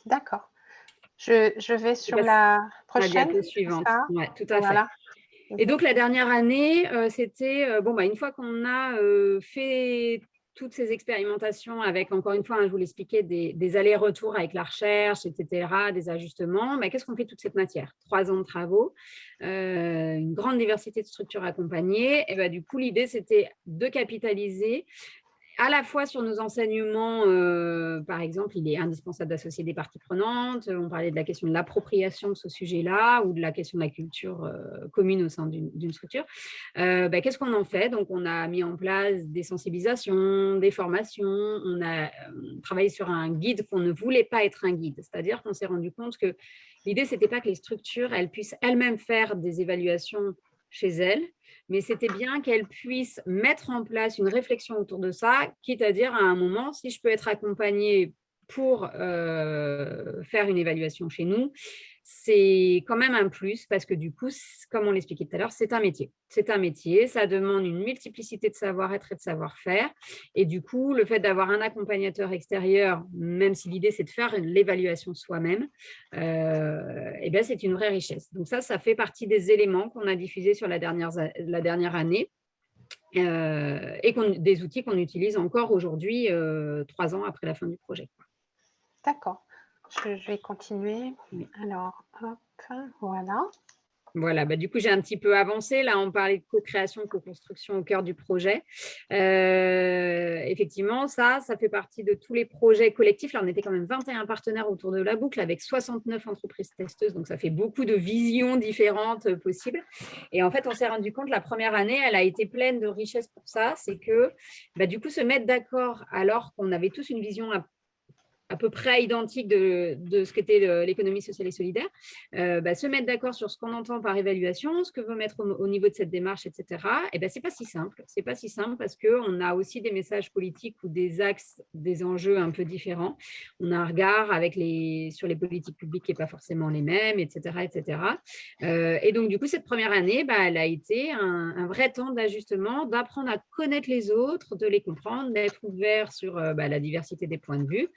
D'accord. Je vais sur la prochaine. La diapo suivante. Ouais, tout à voilà. fait. Et donc, la dernière année, c'était, une fois qu'on a fait toutes ces expérimentations avec, encore une fois, je vous l'expliquais, des allers-retours avec la recherche, etc., des ajustements, qu'est-ce qu'on fait de toute cette matière ? 3 ans de travaux, une grande diversité de structures accompagnées. Et du coup, l'idée, c'était de capitaliser à la fois sur nos enseignements, par exemple, il est indispensable d'associer des parties prenantes. On parlait de la question de l'appropriation de ce sujet-là ou de la question de la culture commune au sein d'une structure. Qu'est-ce qu'on en fait? Donc, on a mis en place des sensibilisations, des formations. On a travaillé sur un guide qu'on ne voulait pas être un guide. C'est-à-dire qu'on s'est rendu compte que l'idée, ce n'était pas que les structures elles puissent elles-mêmes faire des évaluations chez elles, mais c'était bien qu'elles puissent mettre en place une réflexion autour de ça, quitte à dire à un moment, si je peux être accompagnée pour faire une évaluation chez nous, c'est quand même un plus parce que du coup, comme on l'expliquait tout à l'heure, c'est un métier. C'est un métier, ça demande une multiplicité de savoir-être et de savoir-faire. Et du coup, le fait d'avoir un accompagnateur extérieur, même si l'idée c'est de faire l'évaluation soi-même, c'est une vraie richesse. Donc ça fait partie des éléments qu'on a diffusés sur la dernière année et des outils qu'on utilise encore aujourd'hui, 3 ans après la fin du projet. D'accord. Je vais continuer. Oui. Alors, hop, voilà. Voilà, du coup, j'ai un petit peu avancé. Là, on parlait de co-création, co-construction au cœur du projet. Effectivement, ça fait partie de tous les projets collectifs. Là, on était quand même 21 partenaires autour de la boucle avec 69 entreprises testeuses. Donc, ça fait beaucoup de visions différentes possibles. Et en fait, on s'est rendu compte, la première année, elle a été pleine de richesses pour ça. C'est que, du coup, se mettre d'accord alors qu'on avait tous une vision à peu près identique de ce qu'était l'économie sociale et solidaire, se mettre d'accord sur ce qu'on entend par évaluation, ce que veut mettre au niveau de cette démarche, etc. C'est pas si simple. C'est pas si simple parce qu'on a aussi des messages politiques ou des axes, des enjeux un peu différents. On a un regard sur les politiques publiques qui n'est pas forcément les mêmes, etc. etc. Et donc, du coup, cette première année, elle a été un vrai temps d'ajustement, d'apprendre à connaître les autres, de les comprendre, d'être ouvert sur la diversité des points de vue.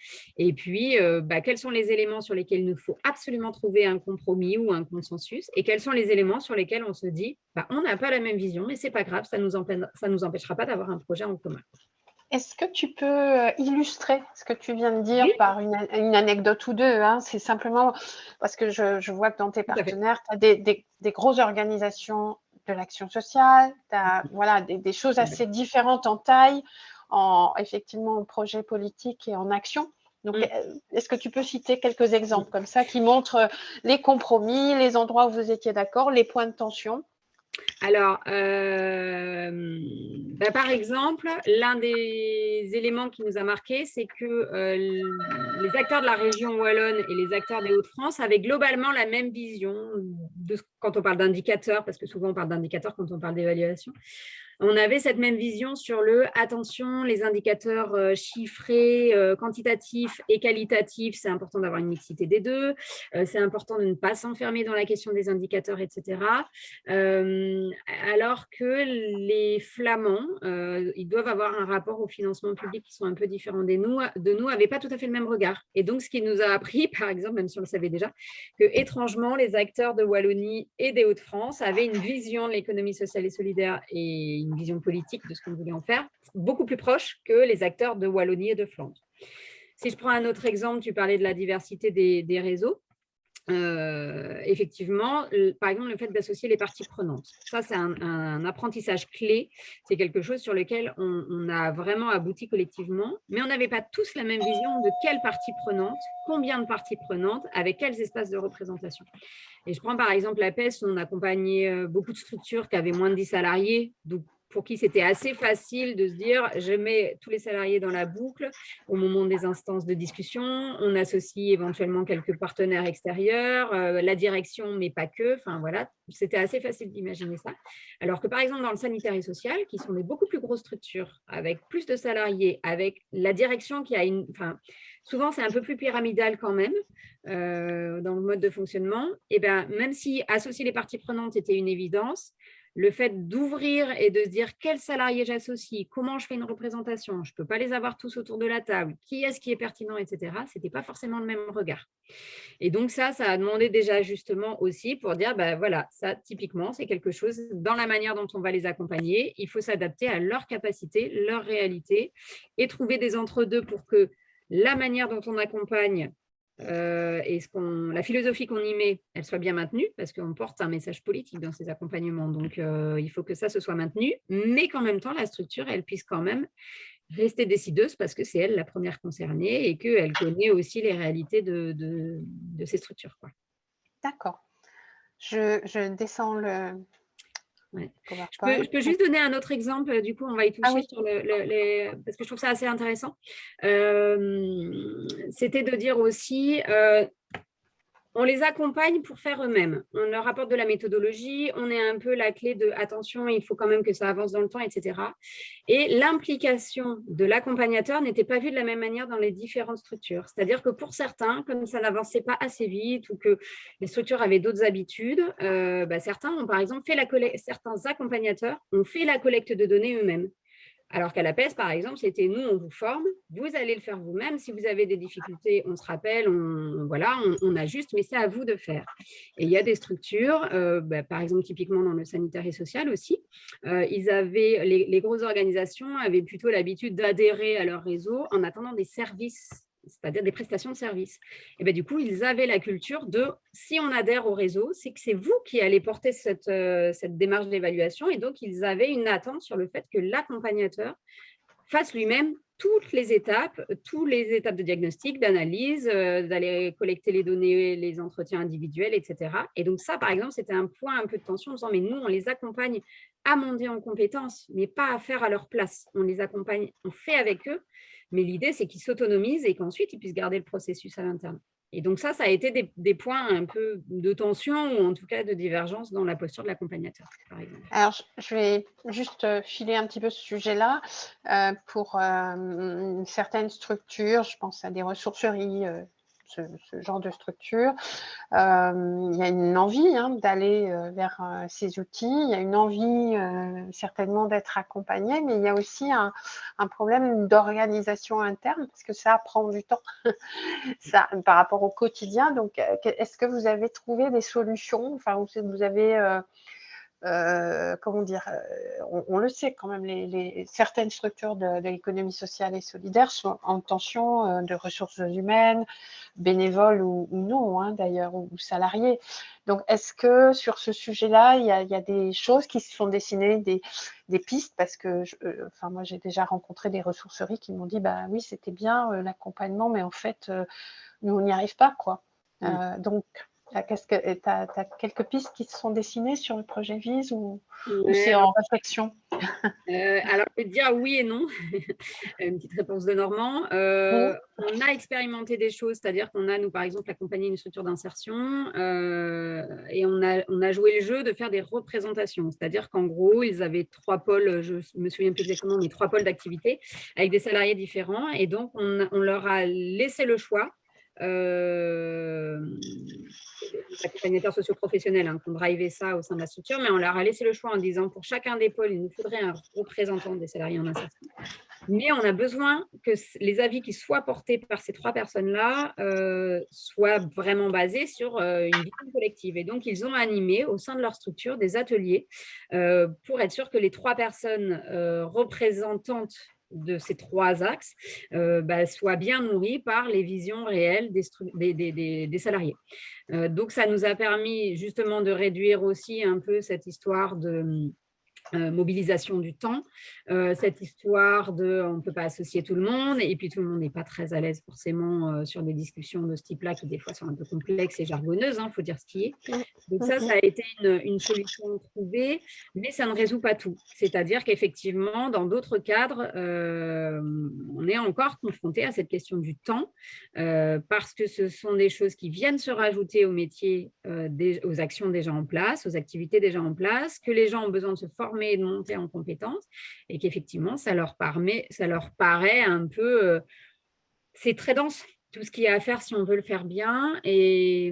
Et puis, quels sont les éléments sur lesquels il nous faut absolument trouver un compromis ou un consensus et quels sont les éléments sur lesquels on se dit on n'a pas la même vision, mais ce n'est pas grave, ça nous empêchera pas d'avoir un projet en commun. Est-ce que tu peux illustrer ce que tu viens de dire Oui. par une anecdote ou deux, hein? C'est simplement parce que je vois que dans tes partenaires, tu as des grosses organisations de l'action sociale, tu as des choses assez différentes en taille, effectivement en projet politique et en action. Donc, est-ce que tu peux citer quelques exemples comme ça qui montrent les compromis, les endroits où vous étiez d'accord, les points de tension? Alors, par exemple, l'un des éléments qui nous a marqué, c'est que les acteurs de la région wallonne et les acteurs des Hauts-de-France avaient globalement la même vision quand on parle d'indicateurs, parce que souvent on parle d'indicateurs quand on parle d'évaluation. On avait cette même vision sur attention, les indicateurs chiffrés, quantitatifs et qualitatifs, c'est important d'avoir une mixité des deux, c'est important de ne pas s'enfermer dans la question des indicateurs, etc. Alors que les Flamands, ils doivent avoir un rapport au financement public qui sont un peu différents de nous, n'avaient pas tout à fait le même regard. Et donc, ce qui nous a appris, par exemple, même si on le savait déjà, que étrangement, les acteurs de Wallonie et des Hauts-de-France avaient une vision de l'économie sociale et solidaire et une vision politique de ce qu'on voulait en faire, beaucoup plus proche que les acteurs de Wallonie et de Flandre. Si je prends un autre exemple, tu parlais de la diversité des réseaux. Effectivement, par exemple, le fait d'associer les parties prenantes. Ça, c'est un apprentissage clé. C'est quelque chose sur lequel on a vraiment abouti collectivement, mais on n'avait pas tous la même vision de quelles parties prenantes, combien de parties prenantes, avec quels espaces de représentation. Et je prends par exemple la PES, on accompagnait beaucoup de structures qui avaient moins de 10 salariés, donc pour qui c'était assez facile de se dire je mets tous les salariés dans la boucle au moment des instances de discussion, on associe éventuellement quelques partenaires extérieurs, la direction, mais pas que, enfin voilà, c'était assez facile d'imaginer ça. Alors que par exemple dans le sanitaire et social, qui sont des beaucoup plus grosses structures, avec plus de salariés, avec la direction qui a souvent c'est un peu plus pyramidal quand même, dans le mode de fonctionnement, et même si associer les parties prenantes était une évidence, le fait d'ouvrir et de se dire quels salariés j'associe, comment je fais une représentation, je ne peux pas les avoir tous autour de la table, qui est-ce qui est pertinent, etc., ce n'était pas forcément le même regard. Et donc ça a demandé déjà ajustement aussi pour dire, voilà, ça typiquement, c'est quelque chose dans la manière dont on va les accompagner, il faut s'adapter à leur capacité, leur réalité et trouver des entre-deux pour que la manière dont on accompagne et la philosophie qu'on y met, elle soit bien maintenue, parce qu'on porte un message politique dans ces accompagnements. Donc, il faut que ça se soit maintenu, mais qu'en même temps, la structure, elle puisse quand même rester décideuse parce que c'est elle la première concernée et qu'elle connaît aussi les réalités de ces structures, quoi. D'accord. Je descends le Ouais. PowerPoint. Je peux juste donner un autre exemple, du coup, on va y Ah toucher oui, sur parce que je trouve ça assez intéressant. C'était de dire aussi, on les accompagne pour faire eux-mêmes. On leur apporte de la méthodologie, on est un peu la clé de attention, il faut quand même que ça avance dans le temps, etc. Et l'implication de l'accompagnateur n'était pas vue de la même manière dans les différentes structures. C'est-à-dire que pour certains, comme ça n'avançait pas assez vite ou que les structures avaient d'autres habitudes, certains ont par exemple fait certains accompagnateurs ont fait la collecte de données eux-mêmes. Alors qu'à la PES, par exemple, c'était nous, on vous forme, vous allez le faire vous-même. Si vous avez des difficultés, on se rappelle, on ajuste, mais c'est à vous de faire. Et il y a des structures, par exemple, typiquement dans le sanitaire et social aussi, les grosses organisations avaient plutôt l'habitude d'adhérer à leur réseau en attendant des services, c'est-à-dire des prestations de services. Et du coup, ils avaient la culture de, si on adhère au réseau, c'est que c'est vous qui allez porter cette démarche d'évaluation. Et donc, ils avaient une attente sur le fait que l'accompagnateur fasse lui-même toutes les étapes de diagnostic, d'analyse, d'aller collecter les données, les entretiens individuels, etc. Et donc ça, par exemple, c'était un point un peu de tension en disant, mais nous, on les accompagne à monter en compétences, mais pas à faire à leur place. On les accompagne, on fait avec eux, mais l'idée, c'est qu'ils s'autonomisent et qu'ensuite, ils puissent garder le processus à l'interne. Et donc ça a été des points un peu de tension ou en tout cas de divergence dans la posture de l'accompagnateur, par exemple. alors je vais juste filer un petit peu ce sujet-là pour certaines structures, je pense à des ressourceries, ce genre de structure. Il y a une envie d'aller vers ces outils, il y a une envie certainement d'être accompagné, mais il y a aussi un problème d'organisation interne parce que ça prend du temps ça, par rapport au quotidien. Donc, est-ce que vous avez trouvé des solutions, enfin, vous avez comment dire, on le sait quand même, certaines structures de l'économie sociale et solidaire sont en tension de ressources humaines, bénévoles ou non, d'ailleurs, ou salariés. Donc, est-ce que sur ce sujet-là, il y a des choses qui se sont dessinées, des pistes? Parce que, moi, j'ai déjà rencontré des ressourceries qui m'ont dit, bah oui, c'était bien l'accompagnement, mais en fait, nous, on n'y arrive pas, quoi. Donc, tu as quelques pistes qui se sont dessinées sur le projet VISE ou c'est en réflexion? Alors, je vais te dire oui et non. Une petite réponse de Normand. On a expérimenté des choses, c'est-à-dire qu'on a, nous, par exemple, accompagné une structure d'insertion et on a joué le jeu de faire des représentations. C'est-à-dire qu'en gros, ils avaient 3 pôles, je ne me souviens plus exactement, mais 3 pôles d'activité avec des salariés différents. Et donc, on leur a laissé le choix. Les accompagnateurs socioprofessionnels qui ont drivé ça au sein de la structure, mais on leur a laissé le choix en disant pour chacun des pôles, il nous faudrait un représentant des salariés en insertion. Mais on a besoin que les avis qui soient portés par ces 3 personnes-là soient vraiment basés sur une vision collective. Et donc, ils ont animé au sein de leur structure des ateliers pour être sûr que les 3 personnes représentantes de ces 3 axes soient bien nourries par les visions réelles des salariés. Donc, ça nous a permis justement de réduire aussi un peu cette histoire de mobilisation du temps, cette histoire de on ne peut pas associer tout le monde et puis tout le monde n'est pas très à l'aise forcément sur des discussions de ce type-là qui des fois sont un peu complexes et jargonneuses, faut dire ce qui est. Donc ça a été une solution trouvée, mais ça ne résout pas tout. C'est-à-dire qu'effectivement, dans d'autres cadres, on est encore confronté à cette question du temps parce que ce sont des choses qui viennent se rajouter au métier, aux actions déjà en place, aux activités déjà en place, que les gens ont besoin de se former et de monter en compétences et qu'effectivement, ça leur paraît un peu… c'est très dense, tout ce qu'il y a à faire si on veut le faire bien. Et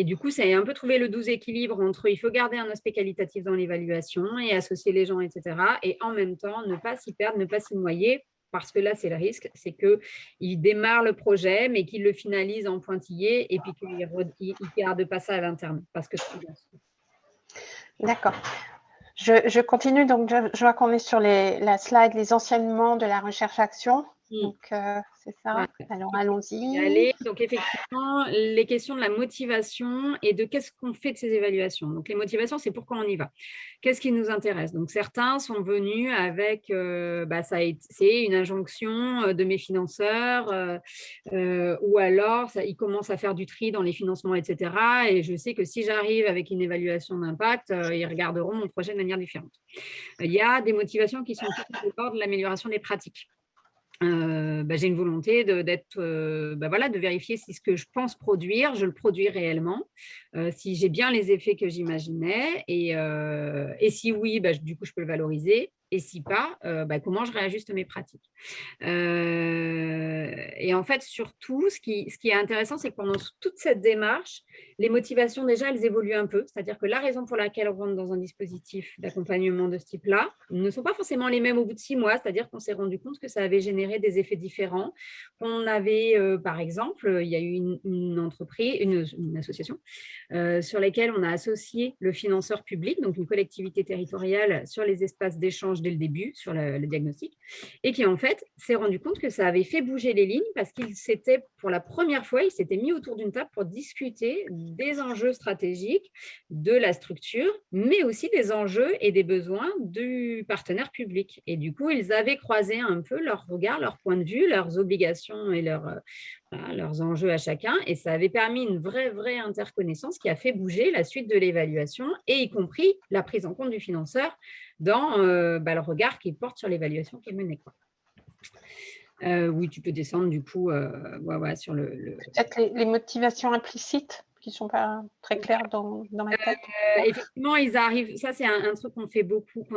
du coup, c'est un peu trouver le doux équilibre entre il faut garder un aspect qualitatif dans l'évaluation et associer les gens, etc. Et en même temps, ne pas s'y perdre, ne pas s'y noyer. Parce que là, c'est le risque, c'est qu'il démarre le projet, mais qu'il le finalise en pointillé et puis qu'il ne garde pas ça à l'interne. Parce que D'accord. Je continue, donc je vois qu'on est sur la slide, les enseignements de la recherche-action. Donc, c'est ça. Ouais. Alors, Y allons-y. aller. Donc, effectivement, les questions de la motivation et de qu'est-ce qu'on fait de ces évaluations. Donc, les motivations, c'est pourquoi on y va. Qu'est-ce qui nous intéresse? Donc, certains sont venus avec, c'est une injonction de mes financeurs, ou alors ils commencent à faire du tri dans les financements, etc. Et je sais que si j'arrive avec une évaluation d'impact, ils regarderont mon projet de manière différente. Il y a des motivations qui sont plutôt de l'ordre de l'amélioration des pratiques. J'ai une volonté de vérifier si ce que je pense produire, je le produis réellement, si j'ai bien les effets que j'imaginais et si oui, du coup, je peux le valoriser et si pas, comment je réajuste mes pratiques. Et en fait, surtout, ce qui est intéressant, c'est que pendant toute cette démarche, les motivations, déjà, elles évoluent un peu. C'est-à-dire que la raison pour laquelle on rentre dans un dispositif d'accompagnement de ce type-là ne sont pas forcément les mêmes au bout de 6 mois. C'est-à-dire qu'on s'est rendu compte que ça avait généré des effets différents. On avait, par exemple, il y a eu une entreprise, une association, sur lesquelles on a associé le financeur public, donc une collectivité territoriale, sur les espaces d'échange dès le début, sur le diagnostic, et qui en fait s'est rendu compte que ça avait fait bouger les lignes parce qu'il s'était, pour la première fois, il s'était mis autour d'une table pour discuter des enjeux stratégiques de la structure, mais aussi des enjeux et des besoins du partenaire public. Et du coup, ils avaient croisé un peu leurs regards, leurs points de vue, leurs obligations et leurs enjeux à chacun. Et ça avait permis une vraie interconnaissance qui a fait bouger la suite de l'évaluation et y compris la prise en compte du financeur dans le regard qu'il porte sur l'évaluation qui est menée. Oui, tu peux descendre du coup sur le… Peut-être les motivations implicites qui ne sont pas très claires dans ma tête. Effectivement, ils arrivent. Ça, c'est un truc qu'on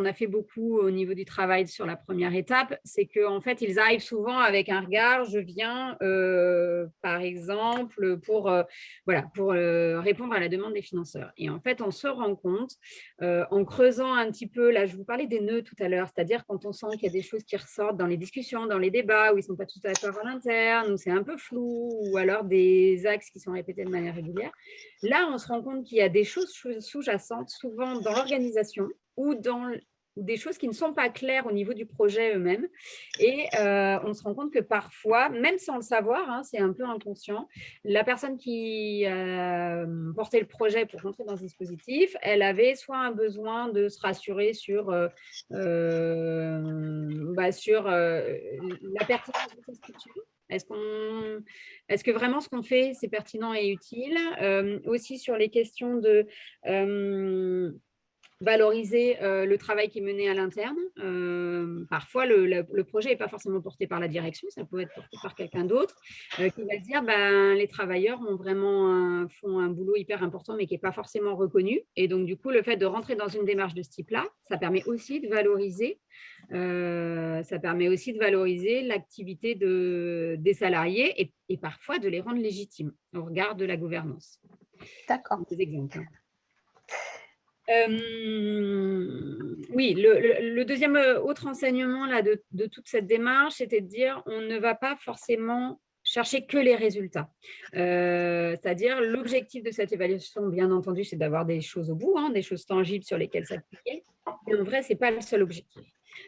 a fait beaucoup au niveau du travail sur la première étape. C'est qu'en fait, ils arrivent souvent avec un regard. Je viens, par exemple, pour répondre à la demande des financeurs. Et en fait, on se rend compte, en creusant un petit peu, là, je vous parlais des nœuds tout à l'heure, c'est-à-dire quand on sent qu'il y a des choses qui ressortent dans les discussions, dans les débats, où ils ne sont pas tous d'accord à l'interne, où c'est un peu flou, ou alors des axes qui sont répétés de manière régulière. Là, on se rend compte qu'il y a des choses sous-jacentes, souvent dans l'organisation ou dans des choses qui ne sont pas claires au niveau du projet eux-mêmes. Et on se rend compte que parfois, même sans le savoir, c'est un peu inconscient, la personne qui portait le projet pour rentrer dans ce dispositif, elle avait soit un besoin de se rassurer sur la pertinence de cette structure. Est-ce que vraiment ce qu'on fait, c'est pertinent et utile? Aussi sur les questions de valoriser le travail qui est mené à l'interne. Parfois, le projet n'est pas forcément porté par la direction, ça peut être porté par quelqu'un d'autre qui va dire les travailleurs font un boulot hyper important mais qui n'est pas forcément reconnu. Et donc, du coup, le fait de rentrer dans une démarche de ce type-là, ça permet aussi de valoriser l'activité des salariés et parfois de les rendre légitimes au regard de la gouvernance. D'accord. Des exemples. Oui, le deuxième autre enseignement là, de toute cette démarche, c'était de dire on ne va pas forcément chercher que les résultats. C'est-à-dire l'objectif de cette évaluation, bien entendu, c'est d'avoir des choses au bout, des choses tangibles sur lesquelles s'appliquer. Mais en vrai, ce n'est pas le seul objectif.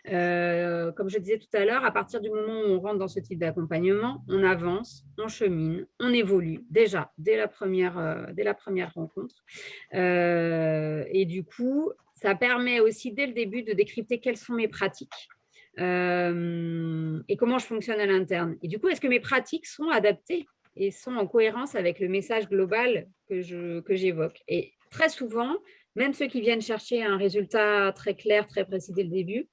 Comme je disais tout à l'heure, à partir du moment où on rentre dans ce type d'accompagnement, on avance, on chemine, on évolue déjà dès la première rencontre. Et du coup, ça permet aussi dès le début de décrypter quelles sont mes pratiques et comment je fonctionne à l'interne. Et du coup, est-ce que mes pratiques sont adaptées et sont en cohérence avec le message global que j'évoque? Et très souvent, même ceux qui viennent chercher un résultat très clair, très précis dès le début,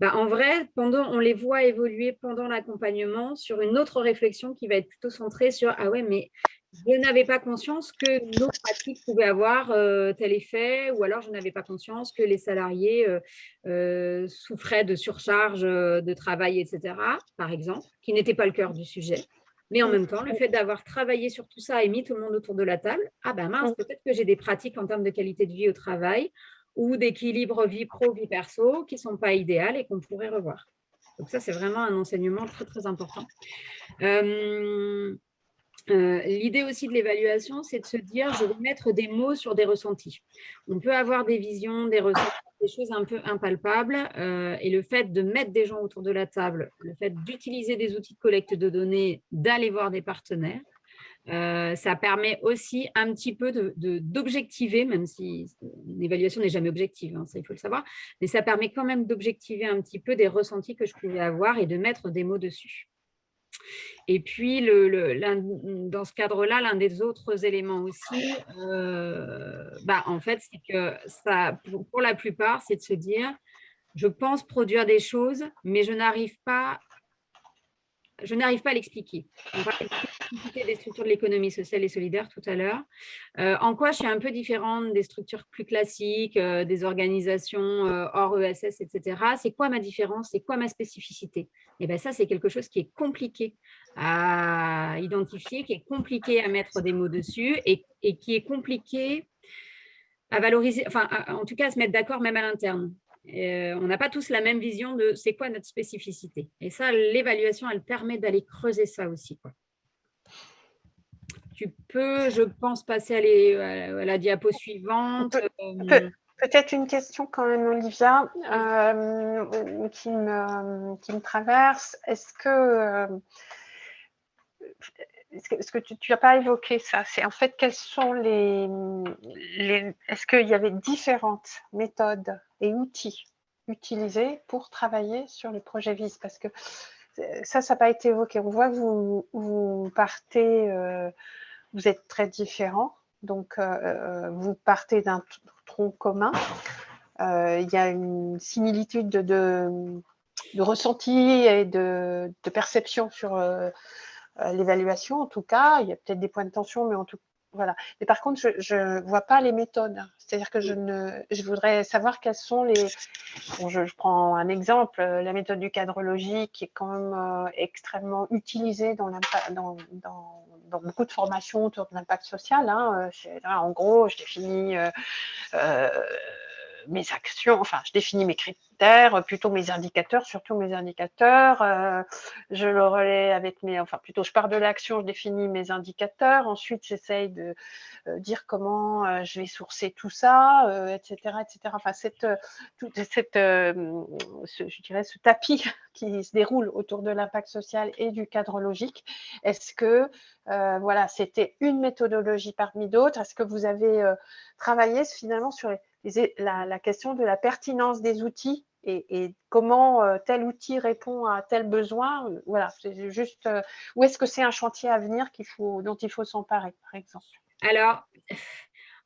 en vrai, on les voit évoluer pendant l'accompagnement sur une autre réflexion qui va être plutôt centrée sur « Ah ouais, mais je n'avais pas conscience que nos pratiques pouvaient avoir tel effet » ou alors « Je n'avais pas conscience que les salariés souffraient de surcharge de travail, etc. » par exemple, qui n'était pas le cœur du sujet. Mais en même temps, le fait d'avoir travaillé sur tout ça et mis tout le monde autour de la table, peut-être que j'ai des pratiques en termes de qualité de vie au travail ou d'équilibre vie pro, vie perso qui ne sont pas idéales et qu'on pourrait revoir. Donc ça, c'est vraiment un enseignement très, très important. L'idée aussi de l'évaluation, c'est de se dire, je vais mettre des mots sur des ressentis. On peut avoir des visions, des ressentis, des choses un peu impalpables. Et le fait de mettre des gens autour de la table, le fait d'utiliser des outils de collecte de données, d'aller voir des partenaires, ça permet aussi un petit peu d'objectiver, même si l'évaluation n'est jamais objective, hein, ça il faut le savoir, mais ça permet quand même d'objectiver un petit peu des ressentis que je pouvais avoir et de mettre des mots dessus. Et puis, dans ce cadre-là, l'un des autres éléments aussi, en fait, c'est que ça, pour la plupart, c'est de se dire, je pense produire des choses, mais je n'arrive pas à l'expliquer. On parlait de spécificité des structures de l'économie sociale et solidaire tout à l'heure. En quoi je suis un peu différente des structures plus classiques, des organisations hors ESS, etc. C'est quoi ma différence? C'est quoi ma spécificité? Et bien ça, c'est quelque chose qui est compliqué à identifier, qui est compliqué à mettre des mots dessus et qui est compliqué à valoriser, enfin, en tout cas, à se mettre d'accord même à l'interne. On n'a pas tous la même vision de c'est quoi notre spécificité. Et ça, l'évaluation, elle permet d'aller creuser ça aussi, quoi. Tu peux, je pense, passer à la diapo suivante. Peut-être une question quand même, Olivia, qui me traverse. Est-ce que tu n'as pas évoqué ça? C'est en fait quelles sont est-ce qu'il y avait différentes méthodes et outils utilisés pour travailler sur le projet VIS? Parce que ça n'a pas été évoqué. On voit que vous partez, vous êtes très différents, donc vous partez d'un tronc commun. Il y a une similitude de ressenti et de perception sur l'évaluation, en tout cas. Il y a peut-être des points de tension, mais en tout voilà. Mais par contre, je ne vois pas les méthodes. C'est-à-dire que je voudrais savoir quelles sont les... Bon, je prends un exemple, la méthode du cadre logique qui est quand même extrêmement utilisée dans beaucoup de formations autour de l'impact social. Hein. En gros, je définis mes actions, enfin, je définis mes critères, plutôt mes indicateurs, surtout mes indicateurs. Je le relais avec je pars de l'action, je définis mes indicateurs. Ensuite, j'essaye de dire comment je vais sourcer tout ça, etc., etc. Enfin, je dirais ce tapis qui se déroule autour de l'impact social et du cadre logique. Est-ce que c'était une méthodologie parmi d'autres? Est-ce que vous avez travaillé finalement sur la question de la pertinence des outils et comment tel outil répond à tel besoin? Voilà, c'est juste où est-ce que c'est un chantier à venir dont il faut s'emparer, par exemple? Alors,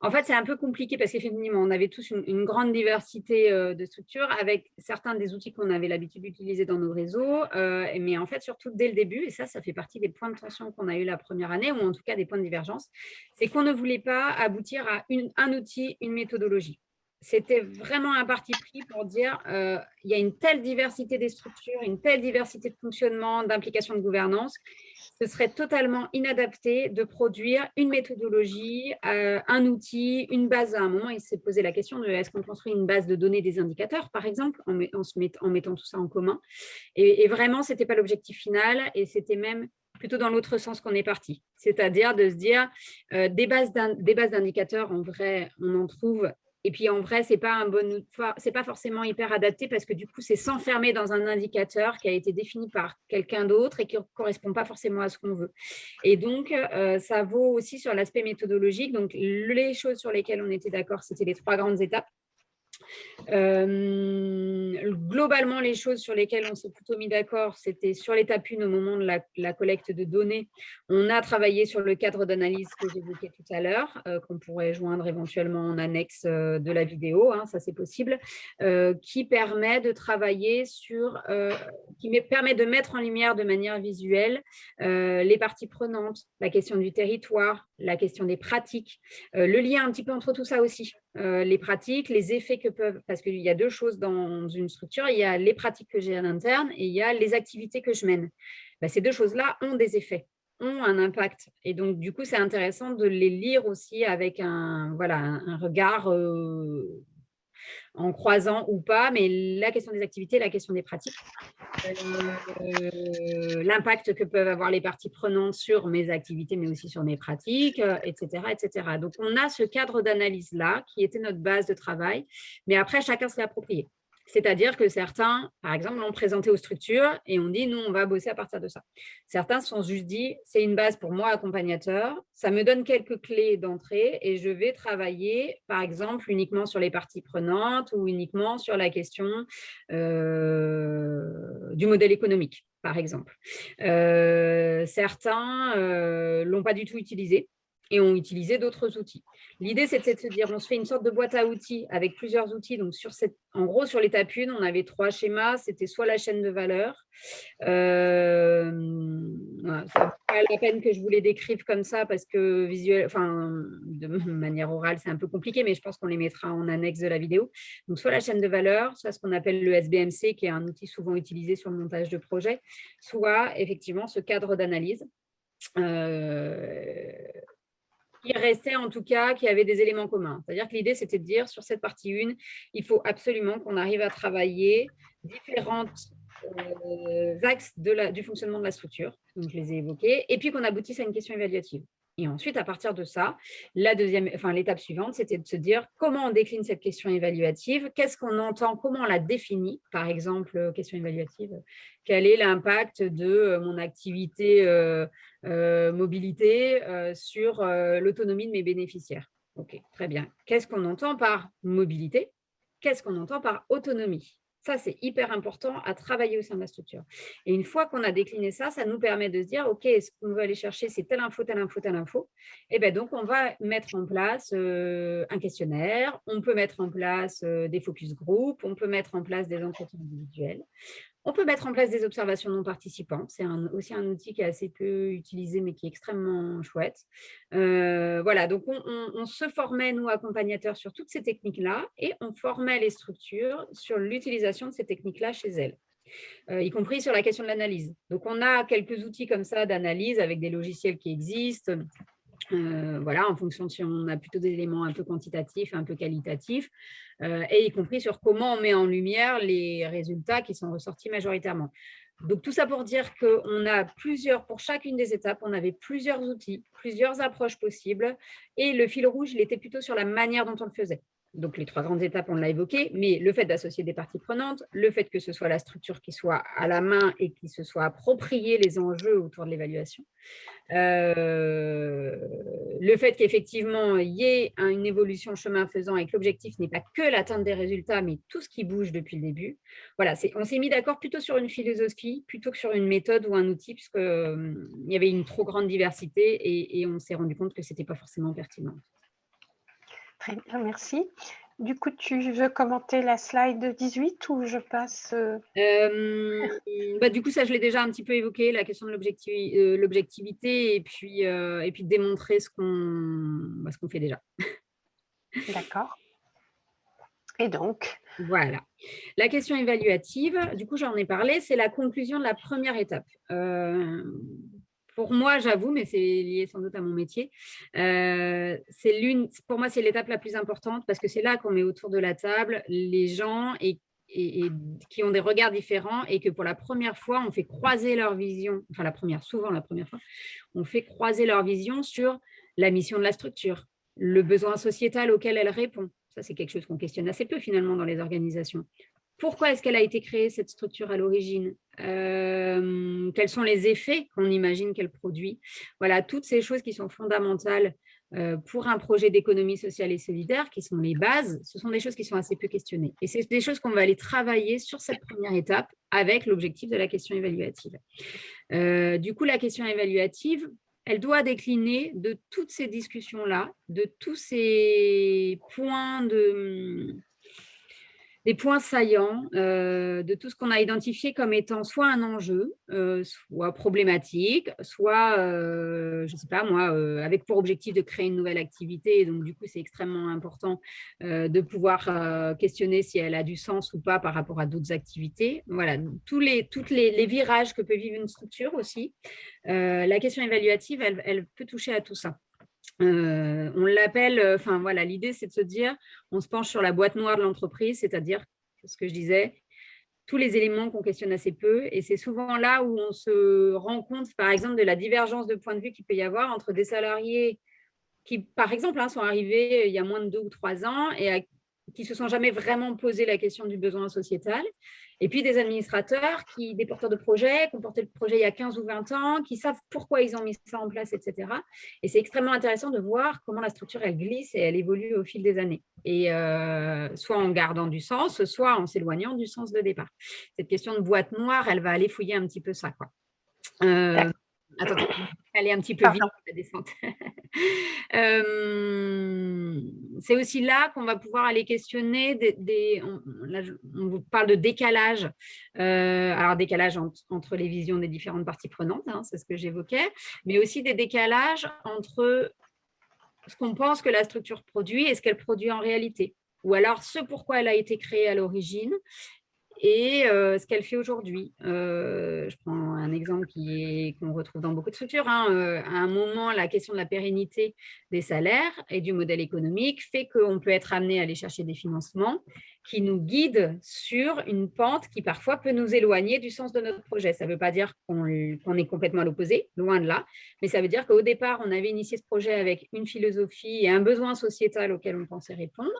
en fait, c'est un peu compliqué parce qu'effectivement, on avait tous une grande diversité de structures avec certains des outils qu'on avait l'habitude d'utiliser dans nos réseaux. Mais en fait, surtout dès le début, et ça fait partie des points de tension qu'on a eu la première année, ou en tout cas des points de divergence, c'est qu'on ne voulait pas aboutir à un outil, une méthodologie. C'était vraiment un parti pris pour dire il y a une telle diversité des structures, une telle diversité de fonctionnement, d'implication de gouvernance, ce serait totalement inadapté de produire une méthodologie, un outil, une base. À un moment, il s'est posé la question de est-ce qu'on construit une base de données des indicateurs, par exemple, en mettant tout ça en commun. Et vraiment, ce n'était pas l'objectif final et c'était même plutôt dans l'autre sens qu'on est parti. C'est-à-dire de se dire des bases d'indicateurs, en vrai, on en trouve. Et puis en vrai, c'est pas forcément hyper adapté parce que du coup, c'est s'enfermer dans un indicateur qui a été défini par quelqu'un d'autre et qui ne correspond pas forcément à ce qu'on veut. Et donc, ça vaut aussi sur l'aspect méthodologique. Donc, les choses sur lesquelles on était d'accord, c'était les 3 grandes étapes. Globalement, les choses sur lesquelles on s'est plutôt mis d'accord, c'était sur l'étape 1 au moment de la collecte de données. On a travaillé sur le cadre d'analyse que j'évoquais tout à l'heure, qu'on pourrait joindre éventuellement en annexe de la vidéo, hein, ça c'est possible, qui permet de travailler qui permet de mettre en lumière de manière visuelle les parties prenantes, la question du territoire, la question des pratiques, le lien un petit peu entre tout ça aussi. Les pratiques, les effets que peuvent... Parce qu'il y a 2 choses dans une structure. Il y a les pratiques que j'ai à l'interne et il y a les activités que je mène. Ces 2 choses-là ont des effets, ont un impact. Et donc, du coup, c'est intéressant de les lire aussi avec un regard en croisant ou pas, mais la question des activités, la question des pratiques, l'impact que peuvent avoir les parties prenantes sur mes activités, mais aussi sur mes pratiques, etc., etc. Donc, on a ce cadre d'analyse-là qui était notre base de travail, mais après, chacun se l'est approprié. C'est-à-dire que certains, par exemple, l'ont présenté aux structures et on dit, nous, on va bosser à partir de ça. Certains se sont juste dit, c'est une base pour moi, accompagnateur, ça me donne quelques clés d'entrée et je vais travailler, par exemple, uniquement sur les parties prenantes ou uniquement sur la question du modèle économique, par exemple. Certains ne l'ont pas du tout utilisé et ont utilisé d'autres outils. L'idée, c'était de se dire, on se fait une sorte de boîte à outils avec plusieurs outils. Donc, en gros, sur l'étape 1, on avait 3 schémas. C'était soit la chaîne de valeur. Voilà, ça pas la peine que je vous les décrive comme ça parce que de manière orale, c'est un peu compliqué, mais je pense qu'on les mettra en annexe de la vidéo. Donc, soit la chaîne de valeur, soit ce qu'on appelle le SBMC, qui est un outil souvent utilisé sur le montage de projets, soit effectivement ce cadre d'analyse. Qui restait en tout cas, qui avait des éléments communs. C'est-à-dire que l'idée, c'était de dire, sur cette partie 1, il faut absolument qu'on arrive à travailler différentes axes du fonctionnement de la structure, donc je les ai évoqués, et puis qu'on aboutisse à une question évaluative. Et ensuite, à partir de ça, l'étape suivante, c'était de se dire comment on décline cette question évaluative, qu'est-ce qu'on entend, comment on la définit. Par exemple, question évaluative, quel est l'impact de mon activité mobilité sur l'autonomie de mes bénéficiaires. Ok, très bien. Qu'est-ce qu'on entend par mobilité? Qu'est-ce qu'on entend par autonomie? Ça, c'est hyper important à travailler au sein de la structure. Et une fois qu'on a décliné ça, ça nous permet de se dire, OK, ce qu'on veut aller chercher, c'est telle info, telle info, telle info. Et bien donc, on va mettre en place un questionnaire, on peut mettre en place des focus group, on peut mettre en place des entretiens individuels. On peut mettre en place des observations non participantes. C'est aussi un outil qui est assez peu utilisé, mais qui est extrêmement chouette. Voilà, donc on se formait, nous, accompagnateurs, sur toutes ces techniques-là et on formait les structures sur l'utilisation de ces techniques-là chez elles, y compris sur la question de l'analyse. Donc, on a quelques outils comme ça d'analyse avec des logiciels qui existent. Voilà, en fonction de si on a plutôt des éléments un peu quantitatifs, un peu qualitatifs, et y compris sur comment on met en lumière les résultats qui sont ressortis majoritairement. Donc, tout ça pour dire qu'on a pour chacune des étapes, on avait plusieurs outils, plusieurs approches possibles, et le fil rouge, il était plutôt sur la manière dont on le faisait. Donc, les 3 grandes étapes, on l'a évoqué, mais le fait d'associer des parties prenantes, le fait que ce soit la structure qui soit à la main et qui se soit approprié les enjeux autour de l'évaluation, le fait qu'effectivement, il y ait une évolution chemin faisant et que l'objectif n'est pas que l'atteinte des résultats, mais tout ce qui bouge depuis le début. Voilà, on s'est mis d'accord plutôt sur une philosophie, plutôt que sur une méthode ou un outil, puisqu'il y avait une trop grande diversité et on s'est rendu compte que ce n'était pas forcément pertinent. Très bien, merci. Du coup, tu veux commenter la slide 18 ou je passe Du coup, ça, je l'ai déjà un petit peu évoqué, la question de l'objectivité et puis de démontrer ce qu'on fait déjà. D'accord. Et donc Voilà. La question évaluative, du coup, j'en ai parlé, c'est la conclusion de la première étape. Pour moi, j'avoue, mais c'est lié sans doute à mon métier, pour moi, c'est l'étape la plus importante parce que c'est là qu'on met autour de la table les gens et qui ont des regards différents et que pour la première fois, on fait croiser leur vision, souvent la première fois, on fait croiser leur vision sur la mission de la structure, le besoin sociétal auquel elle répond. Ça, c'est quelque chose qu'on questionne assez peu finalement dans les organisations. Pourquoi est-ce qu'elle a été créée, cette structure, à l'origine? Quels sont les effets qu'on imagine qu'elle produit? Voilà, toutes ces choses qui sont fondamentales pour un projet d'économie sociale et solidaire, qui sont les bases, ce sont des choses qui sont assez peu questionnées. Et c'est des choses qu'on va aller travailler sur cette première étape avec l'objectif de la question évaluative. Du coup, la question évaluative, elle doit décliner de toutes ces discussions-là, de tous ces points des points saillants de tout ce qu'on a identifié comme étant soit un enjeu, soit problématique, soit, je ne sais pas moi, avec pour objectif de créer une nouvelle activité. Et donc, du coup, c'est extrêmement important de pouvoir questionner si elle a du sens ou pas par rapport à d'autres activités. Voilà, tous les virages que peut vivre une structure aussi. La question évaluative, elle peut toucher à tout ça. On l'appelle, voilà, l'idée, c'est de se dire, on se penche sur la boîte noire de l'entreprise, c'est-à-dire, ce que je disais, tous les éléments qu'on questionne assez peu. Et c'est souvent là où on se rend compte, par exemple, de la divergence de point de vue qu'il peut y avoir entre des salariés qui, par exemple, sont arrivés il y a moins de 2 ou 3 ans et qui ne se sont jamais vraiment posé la question du besoin sociétal. Et puis des administrateurs, des porteurs de projets, qui ont porté le projet il y a 15 ou 20 ans, qui savent pourquoi ils ont mis ça en place, etc. Et c'est extrêmement intéressant de voir comment la structure, elle glisse et elle évolue au fil des années. Et soit en gardant du sens, soit en s'éloignant du sens de départ. Cette question de boîte noire, elle va aller fouiller un petit peu ça, quoi. Attends, aller un petit peu vite la descente. C'est aussi là qu'on va pouvoir aller questionner là, on vous parle de décalage. Alors, décalage entre les visions des différentes parties prenantes, c'est ce que j'évoquais, mais aussi des décalages entre ce qu'on pense que la structure produit et ce qu'elle produit en réalité. Ou alors ce pourquoi elle a été créée à l'origine et ce qu'elle fait aujourd'hui. Je prends un exemple qu'on retrouve dans beaucoup de structures. À un moment, la question de la pérennité des salaires et du modèle économique fait qu'on peut être amené à aller chercher des financements qui nous guident sur une pente qui parfois peut nous éloigner du sens de notre projet. Ça ne veut pas dire qu'on est complètement à l'opposé, loin de là, mais ça veut dire qu'au départ, on avait initié ce projet avec une philosophie et un besoin sociétal auquel on pensait répondre,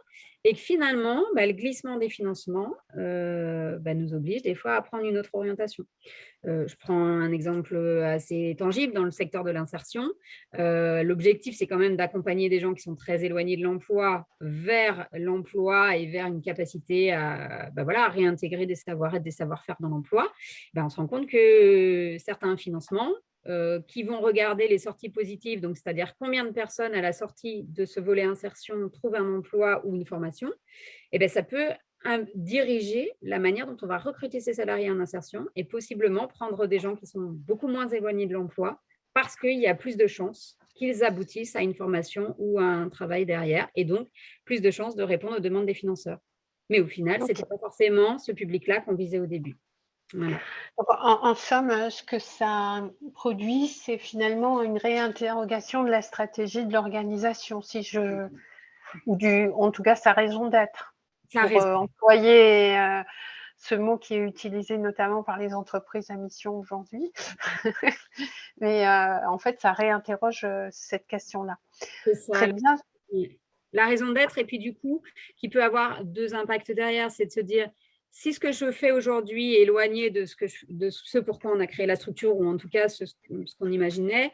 et que finalement, le glissement des financements nous oblige des fois à prendre une autre orientation. Je prends un exemple assez tangible dans le secteur de l'insertion. L'objectif, c'est quand même d'accompagner des gens qui sont très éloignés de l'emploi vers l'emploi et vers une capacité à réintégrer des savoir-être, des savoir-faire dans l'emploi. On se rend compte que certains financements qui vont regarder les sorties positives, donc c'est-à-dire combien de personnes à la sortie de ce volet insertion trouvent un emploi ou une formation, ça peut diriger la manière dont on va recruter ces salariés en insertion et possiblement prendre des gens qui sont beaucoup moins éloignés de l'emploi parce qu'il y a plus de chances qu'ils aboutissent à une formation ou à un travail derrière et donc plus de chances de répondre aux demandes des financeurs. Mais au final, ce n'était pas forcément ce public-là qu'on visait au début. Voilà. En somme, ce que ça produit, c'est finalement une réinterrogation de la stratégie de l'organisation, en tout cas sa raison d'être. Pour employer ce mot qui est utilisé notamment par les entreprises à mission aujourd'hui. Mais en fait, ça réinterroge cette question-là. Très bien. La raison d'être, et puis du coup, qui peut avoir 2 impacts derrière, c'est de se dire, si ce que je fais aujourd'hui est éloigné de ce pourquoi on a créé la structure, ou en tout cas ce qu'on imaginait,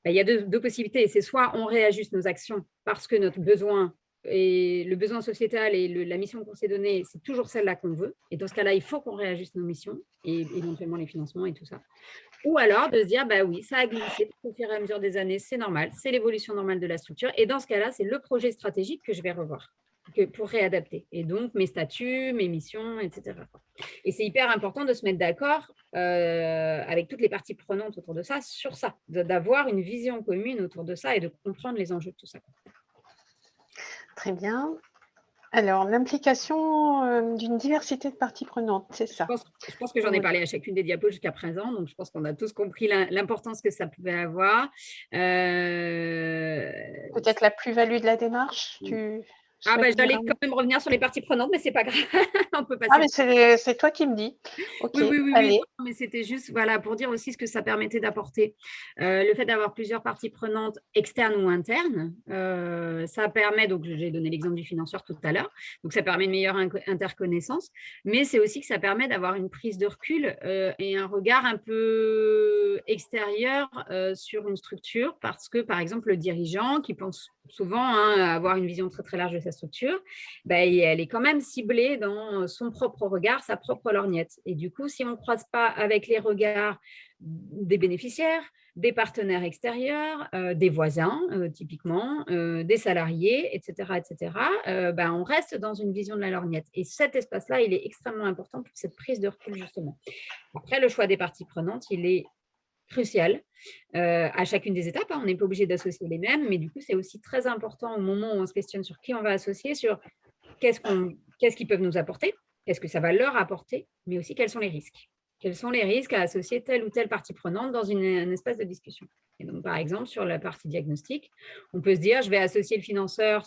il y a deux possibilités. C'est soit on réajuste nos actions parce que notre besoin et le besoin sociétal et la mission qu'on s'est donnée, c'est toujours celle-là qu'on veut. Et dans ce cas-là, il faut qu'on réajuste nos missions et éventuellement les financements et tout ça. Ou alors de se dire, oui, ça a glissé au fur et à mesure des années, c'est normal, c'est l'évolution normale de la structure. Et dans ce cas-là, c'est le projet stratégique que je vais revoir pour réadapter. Et donc, mes statuts, mes missions, etc. Et c'est hyper important de se mettre d'accord avec toutes les parties prenantes autour de ça, sur ça, d'avoir une vision commune autour de ça et de comprendre les enjeux de tout ça. Très bien. Alors, l'implication d'une diversité de parties prenantes, c'est ça. Je pense que j'en ai parlé à chacune des diapos jusqu'à présent, donc je pense qu'on a tous compris l'importance que ça pouvait avoir. Peut-être la plus-value de la démarche j'allais quand même revenir sur les parties prenantes, mais c'est pas grave. On peut passer. Mais c'est toi qui me dis. Okay, oui. Non, mais c'était juste pour dire aussi ce que ça permettait d'apporter. Le fait d'avoir plusieurs parties prenantes externes ou internes, ça permet, donc j'ai donné l'exemple du financeur tout à l'heure, donc ça permet une meilleure interconnaissance, mais c'est aussi que ça permet d'avoir une prise de recul et un regard un peu extérieur sur une structure, parce que par exemple le dirigeant qui pense souvent avoir une vision très très large de sa structure, elle est quand même ciblée dans son propre regard, sa propre lorgnette. Et du coup, si on ne croise pas avec les regards des bénéficiaires, des partenaires extérieurs, des voisins, typiquement, des salariés, etc., on reste dans une vision de la lorgnette. Et cet espace-là, il est extrêmement important pour cette prise de recul, justement. Après, le choix des parties prenantes, il est crucial à chacune des étapes. On n'est pas obligé d'associer les mêmes, mais du coup, c'est aussi très important au moment où on se questionne sur qui on va associer, sur qu'est-ce qu'ils peuvent nous apporter, qu'est-ce que ça va leur apporter, mais aussi quels sont les risques. Quels sont les risques à associer telle ou telle partie prenante dans un espace de discussion? Et donc, par exemple, sur la partie diagnostic, on peut se dire, je vais associer le financeur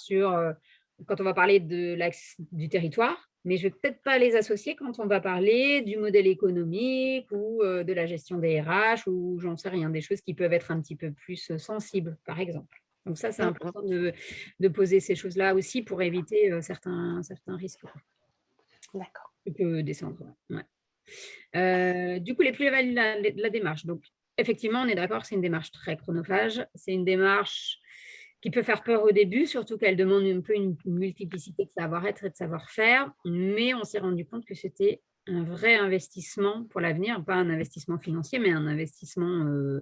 quand on va parler de l'axe du territoire, mais je ne vais peut-être pas les associer quand on va parler du modèle économique ou de la gestion des RH ou j'en sais rien, des choses qui peuvent être un petit peu plus sensibles, par exemple. Donc ça, c'est important de poser ces choses-là aussi pour éviter certains risques. D'accord. Tu peux descendre. Ouais. Du coup, les plus-values de la démarche. Donc, effectivement, on est d'accord, c'est une démarche très chronophage. C'est une démarche qui peut faire peur au début, surtout qu'elle demande un peu une multiplicité de savoir-être et de savoir-faire. Mais on s'est rendu compte que c'était un vrai investissement pour l'avenir, pas un investissement financier, mais un investissement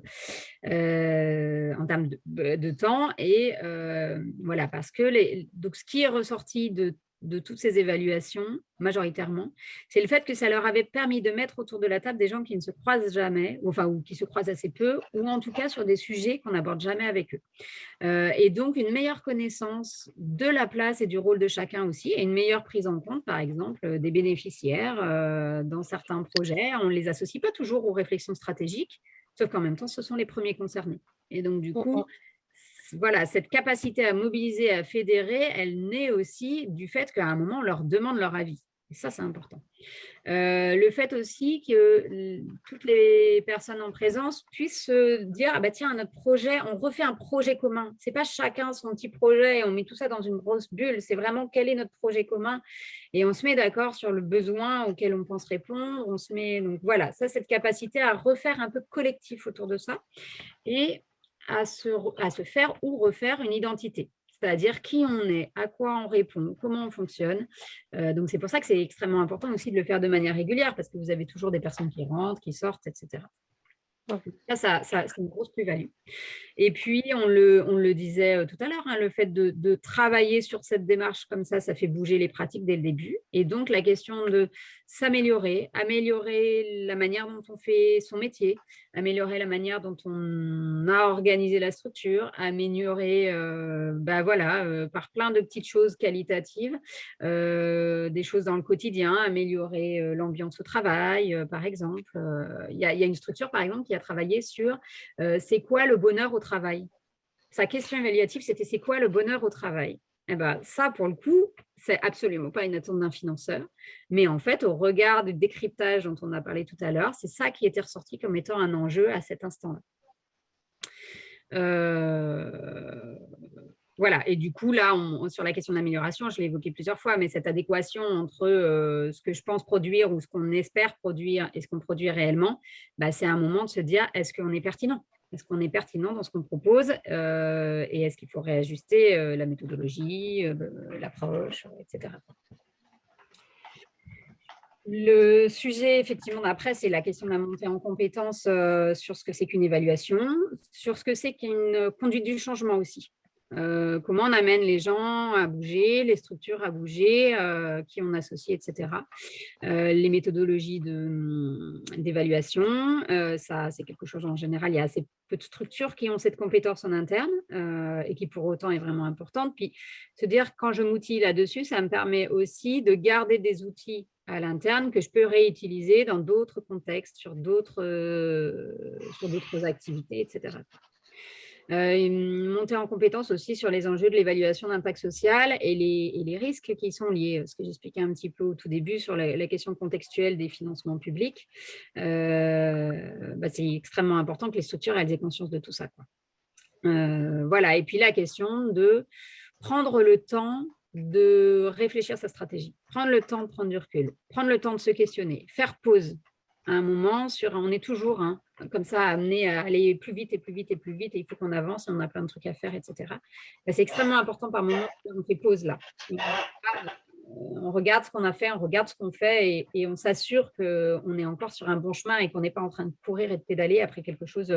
en termes de temps. Et voilà, parce que donc, ce qui est ressorti de toutes ces évaluations, majoritairement, c'est le fait que ça leur avait permis de mettre autour de la table des gens qui ne se croisent jamais, ou qui se croisent assez peu, ou en tout cas sur des sujets qu'on n'aborde jamais avec eux. Et donc, une meilleure connaissance de la place et du rôle de chacun aussi, et une meilleure prise en compte, par exemple, des bénéficiaires dans certains projets. On ne les associe pas toujours aux réflexions stratégiques, sauf qu'en même temps, ce sont les premiers concernés. Et donc, du coup, voilà, cette capacité à mobiliser, à fédérer, elle naît aussi du fait qu'à un moment, on leur demande leur avis. Et ça, c'est important. Le fait aussi que toutes les personnes en présence puissent se dire ah bah tiens, notre projet, on refait un projet commun. C'est pas chacun son petit projet et on met tout ça dans une grosse bulle. C'est vraiment quel est notre projet commun et on se met d'accord sur le besoin auquel on pense répondre. On se met donc voilà, ça, cette capacité à refaire un peu collectif autour de ça et à se faire ou refaire une identité. C'est-à-dire qui on est, à quoi on répond, comment on fonctionne. Donc, c'est pour ça que c'est extrêmement important aussi de le faire de manière régulière parce que vous avez toujours des personnes qui rentrent, qui sortent, etc. Ça, c'est une grosse plus-value. Et puis, on le disait tout à l'heure, hein, le fait de travailler sur cette démarche comme ça fait bouger les pratiques dès le début. Et donc, la question de s'améliorer, améliorer la manière dont on fait son métier, améliorer la manière dont on a organisé la structure, améliorer par plein de petites choses qualitatives, des choses dans le quotidien, améliorer l'ambiance au travail, par exemple. Il y a une structure, par exemple, qui a travaillé sur c'est quoi le bonheur au travail. Sa question évaluative, c'était c'est quoi le bonheur au travail. Eh ben, ça, pour le coup, c'est absolument pas une attente d'un financeur. Mais en fait, au regard du décryptage dont on a parlé tout à l'heure, c'est ça qui était ressorti comme étant un enjeu à cet instant-là. Voilà, et du coup, là, sur la question d'amélioration, je l'ai évoqué plusieurs fois, mais cette adéquation entre ce que je pense produire ou ce qu'on espère produire et ce qu'on produit réellement, bah, c'est un moment de se dire, est-ce qu'on est pertinent? Est-ce qu'on est pertinent dans ce qu'on propose et est-ce qu'il faut réajuster la méthodologie, l'approche, etc. Le sujet, effectivement, d'après, c'est la question de la montée en compétence sur ce que c'est qu'une évaluation, sur ce que c'est qu'une conduite du changement aussi. Comment on amène les gens à bouger, les structures à bouger, qui on associe, etc. Les méthodologies d'évaluation, ça c'est quelque chose en général, il y a assez peu de structures qui ont cette compétence en interne et qui pour autant est vraiment importante. Puis se dire quand je m'outille là-dessus, ça me permet aussi de garder des outils à l'interne que je peux réutiliser dans d'autres contextes, sur d'autres activités, etc. Une montée en compétence aussi sur les enjeux de l'évaluation d'impact social et les risques qui y sont liés. Ce que j'expliquais un petit peu au tout début sur la question contextuelle des financements publics, c'est extrêmement important que les structures elles aient conscience de tout ça, quoi. Voilà, et puis la question de prendre le temps de réfléchir sa stratégie, prendre le temps de prendre du recul, prendre le temps de se questionner, faire pause à un moment on est toujours comme ça amené à aller plus vite et plus vite et plus vite et il faut qu'on avance et on a plein de trucs à faire, etc. C'est extrêmement important par moment on fait pause là. On regarde ce qu'on a fait, on regarde ce qu'on fait et on s'assure qu'on est encore sur un bon chemin et qu'on n'est pas en train de courir et de pédaler après quelque chose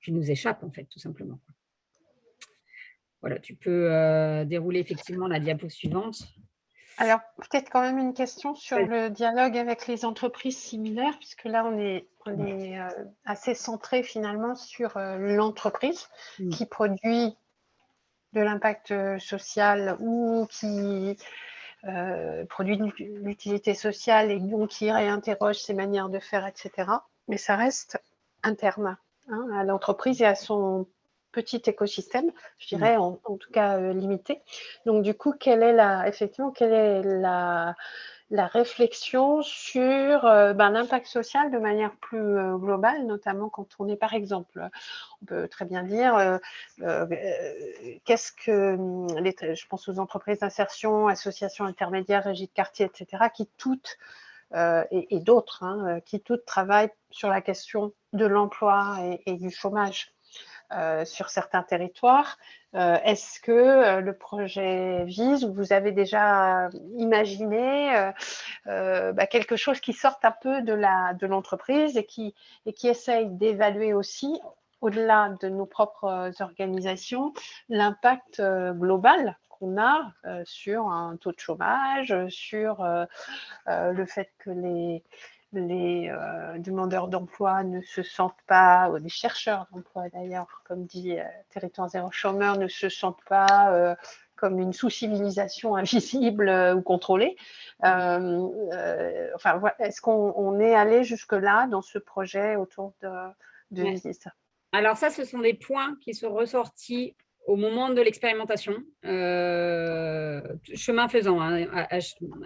qui nous échappe en fait, tout simplement. Voilà, tu peux dérouler effectivement la diapo suivante. Alors, peut-être quand même une question sur le dialogue avec les entreprises similaires, puisque là, on est assez centré finalement sur l'entreprise qui produit de l'impact social ou qui produit l'utilité sociale et donc qui réinterroge ses manières de faire, etc. Mais ça reste interne à l'entreprise et à son petit écosystème, je dirais, en tout cas limité. Donc du coup, quelle est la réflexion sur l'impact social de manière plus globale, notamment quand on est, par exemple, on peut très bien dire qu'est-ce que je pense aux entreprises d'insertion, associations intermédiaires, régies de quartier, etc., qui toutes et d'autres qui toutes travaillent sur la question de l'emploi et du chômage sur certains territoires. Est-ce que le projet vise, ou vous avez déjà imaginé quelque chose qui sorte un peu de l'entreprise et qui essaye d'évaluer aussi, au-delà de nos propres organisations, l'impact global qu'on a sur un taux de chômage, sur le fait que les demandeurs d'emploi ne se sentent pas, ou les chercheurs d'emploi d'ailleurs, comme dit Territoire Zéro Chômeur, ne se sentent pas comme une sous-civilisation invisible ou contrôlée. Est-ce qu'on est allé jusque-là dans ce projet autour de VIS? Alors ça, ce sont des points qui sont ressortis au moment de l'expérimentation, chemin faisant. À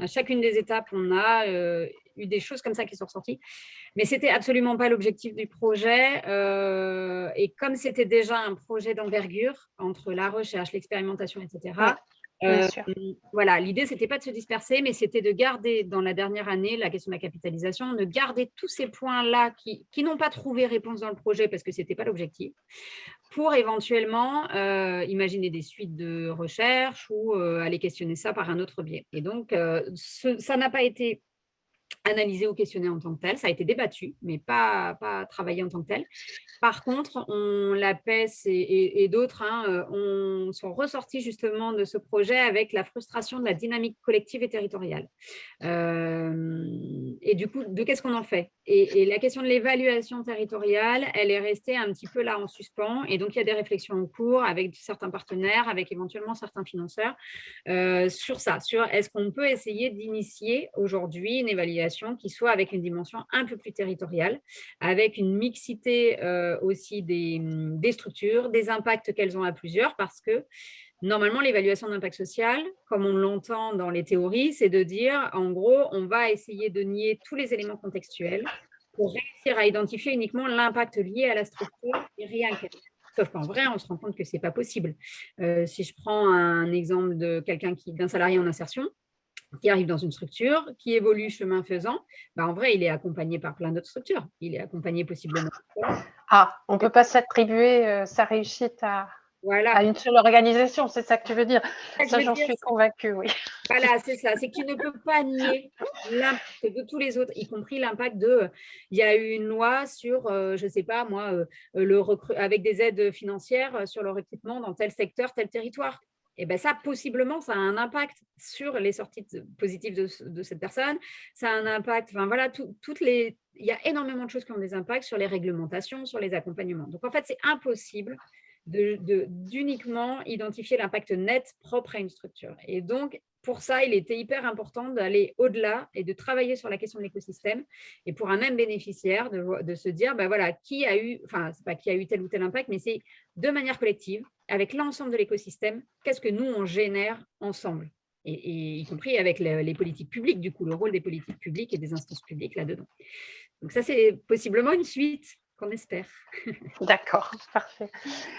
chacune des étapes, on a eu des choses comme ça qui sont ressorties. Mais ce n'était absolument pas l'objectif du projet. Et comme c'était déjà un projet d'envergure, entre la recherche, l'expérimentation, etc., voilà, l'idée, ce n'était pas de se disperser, mais c'était de garder dans la dernière année la question de la capitalisation, de garder tous ces points-là qui n'ont pas trouvé réponse dans le projet parce que ce n'était pas l'objectif, pour éventuellement imaginer des suites de recherche ou aller questionner ça par un autre biais. Et donc, ça n'a pas été analysé ou questionné en tant que tel, ça a été débattu, mais pas travaillé en tant que tel. Par contre, la PES et d'autres sont ressortis justement de ce projet avec la frustration de la dynamique collective et territoriale. Et du coup, de qu'est-ce qu'on en fait ? Et la question de l'évaluation territoriale, elle est restée un petit peu là en suspens. Et donc, il y a des réflexions en cours avec certains partenaires, avec éventuellement certains financeurs sur ça, sur est-ce qu'on peut essayer d'initier aujourd'hui une évaluation qui soit avec une dimension un peu plus territoriale, avec une mixité aussi des structures, des impacts qu'elles ont à plusieurs, parce que normalement, l'évaluation d'impact social, comme on l'entend dans les théories, c'est de dire, en gros, on va essayer de nier tous les éléments contextuels pour réussir à identifier uniquement l'impact lié à la structure et rien qu'elle. Sauf qu'en vrai, on se rend compte que ce n'est pas possible. Si je prends un exemple de d'un salarié en insertion, qui arrive dans une structure, qui évolue chemin faisant, en vrai, il est accompagné par plein d'autres structures. Il est accompagné possiblement. On ne peut pas s'attribuer sa réussite à une seule organisation, c'est ça que tu veux dire. Ça, j'en suis convaincue, oui. Voilà, c'est ça. C'est que tu ne peux pas nier l'impact de tous les autres, y compris l'impact de… Il y a eu une loi sur, je ne sais pas moi, avec des aides financières sur le recrutement dans tel secteur, tel territoire. Et bien ça, possiblement, ça a un impact sur les sorties positives de cette personne. Ça a un impact, enfin voilà, il y a énormément de choses qui ont des impacts sur les réglementations, sur les accompagnements. Donc en fait, c'est impossible d'uniquement identifier l'impact net propre à une structure. Et donc, pour ça, il était hyper important d'aller au-delà et de travailler sur la question de l'écosystème. Et pour un même bénéficiaire, de se dire, voilà, c'est pas qui a eu tel ou tel impact, mais c'est de manière collective, avec l'ensemble de l'écosystème, qu'est-ce que nous, on génère ensemble, et y compris avec les politiques publiques, du coup, le rôle des politiques publiques et des instances publiques là-dedans. Donc ça, c'est possiblement une suite qu'on espère. D'accord, parfait.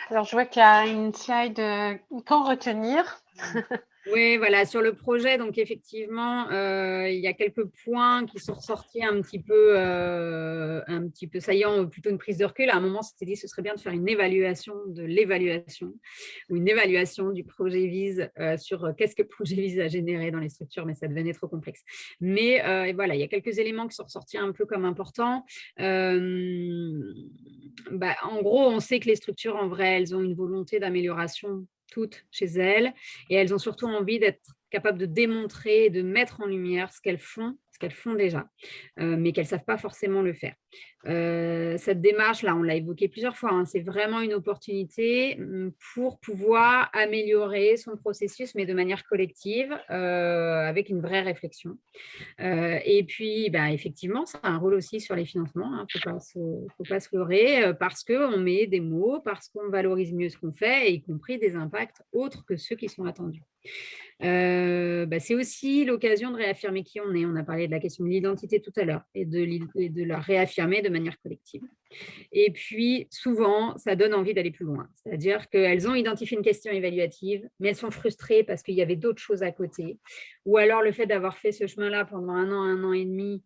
Alors, je vois qu'il y a une slide qu'en retenir. Oui, voilà, sur le projet, donc effectivement, il y a quelques points qui sont ressortis un petit peu saillants, plutôt une prise de recul. À un moment, on s'était dit ce serait bien de faire une évaluation de l'évaluation ou une évaluation du projet VISE sur qu'est-ce que le projet VISE a généré dans les structures, mais ça devenait trop complexe. Mais voilà, il y a quelques éléments qui sont ressortis un peu comme importants. En gros, on sait que les structures, en vrai, elles ont une volonté d'amélioration toutes chez elles, et elles ont surtout envie d'être capables de démontrer, de mettre en lumière ce qu'elles font déjà, mais qu'elles ne savent pas forcément le faire. Cette démarche-là, on l'a évoqué plusieurs fois, hein, c'est vraiment une opportunité pour pouvoir améliorer son processus, mais de manière collective, avec une vraie réflexion. Et puis, ben, effectivement, ça a un rôle aussi sur les financements, hein, faut pas se leurrer, parce qu'on met des mots, parce qu'on valorise mieux ce qu'on fait, y compris des impacts autres que ceux qui sont attendus. C'est aussi l'occasion de réaffirmer qui on est. On a parlé de la question de l'identité tout à l'heure et de la réaffirmer de manière collective. Et puis, souvent, ça donne envie d'aller plus loin. C'est-à-dire qu'elles ont identifié une question évaluative, mais elles sont frustrées parce qu'il y avait d'autres choses à côté. Ou alors, le fait d'avoir fait ce chemin-là pendant 1 an et demi,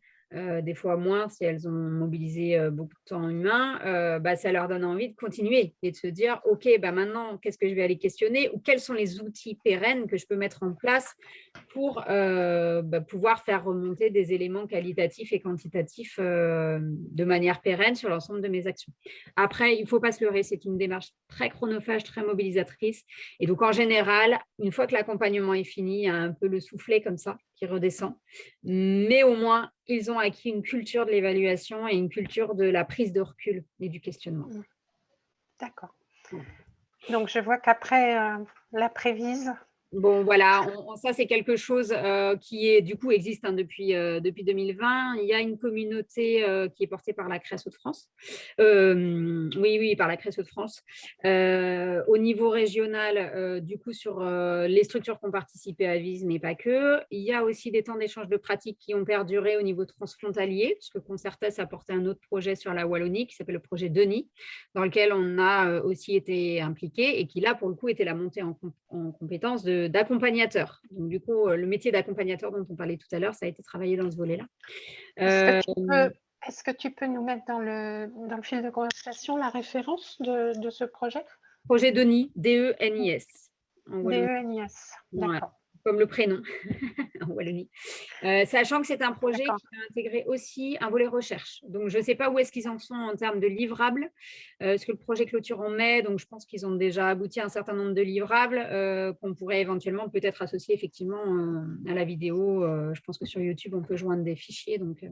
des fois moins, si elles ont mobilisé beaucoup de temps humain, ça leur donne envie de continuer et de se dire, OK, maintenant, qu'est-ce que je vais aller questionner ou quels sont les outils pérennes que je peux mettre en place pour pouvoir faire remonter des éléments qualitatifs et quantitatifs de manière pérenne sur l'ensemble de mes actions. Après, il ne faut pas se leurrer, c'est une démarche très chronophage, très mobilisatrice. Et donc, en général, une fois que l'accompagnement est fini, il y a un peu le soufflet comme ça qui redescend. Mais au moins, ils ont acquis une culture de l'évaluation et une culture de la prise de recul et du questionnement. D'accord. Donc, je vois qu'après la prévise. Bon, voilà, ça, c'est quelque chose qui est, du coup, existe depuis 2020. Il y a une communauté qui est portée par la CRES Hauts-de-France. Oui, par la CRES Hauts-de-France. Au niveau régional, du coup, sur les structures qui ont participé à VISE, mais pas que. Il y a aussi des temps d'échange de pratiques qui ont perduré au niveau transfrontalier, puisque Concertes a porté un autre projet sur la Wallonie qui s'appelle le projet Denis, dans lequel on a aussi été impliqué et qui, là, pour le coup, était la montée en compétence d'accompagnateur. Donc, du coup, le métier d'accompagnateur dont on parlait tout à l'heure, ça a été travaillé dans ce volet-là. Est-ce que tu peux nous mettre dans le fil de conversation la référence de ce projet? Projet Denis, D-E-N-I-S. D-E-N-I-S, d'accord. Comme le prénom en Wallonie. Sachant que c'est un projet qui a intégré aussi un volet recherche. Donc, je ne sais pas où est-ce qu'ils en sont en termes de livrables, parce que le projet clôture en mai, donc je pense qu'ils ont déjà abouti à un certain nombre de livrables qu'on pourrait éventuellement peut-être associer effectivement à la vidéo. Je pense que sur YouTube, on peut joindre des fichiers, donc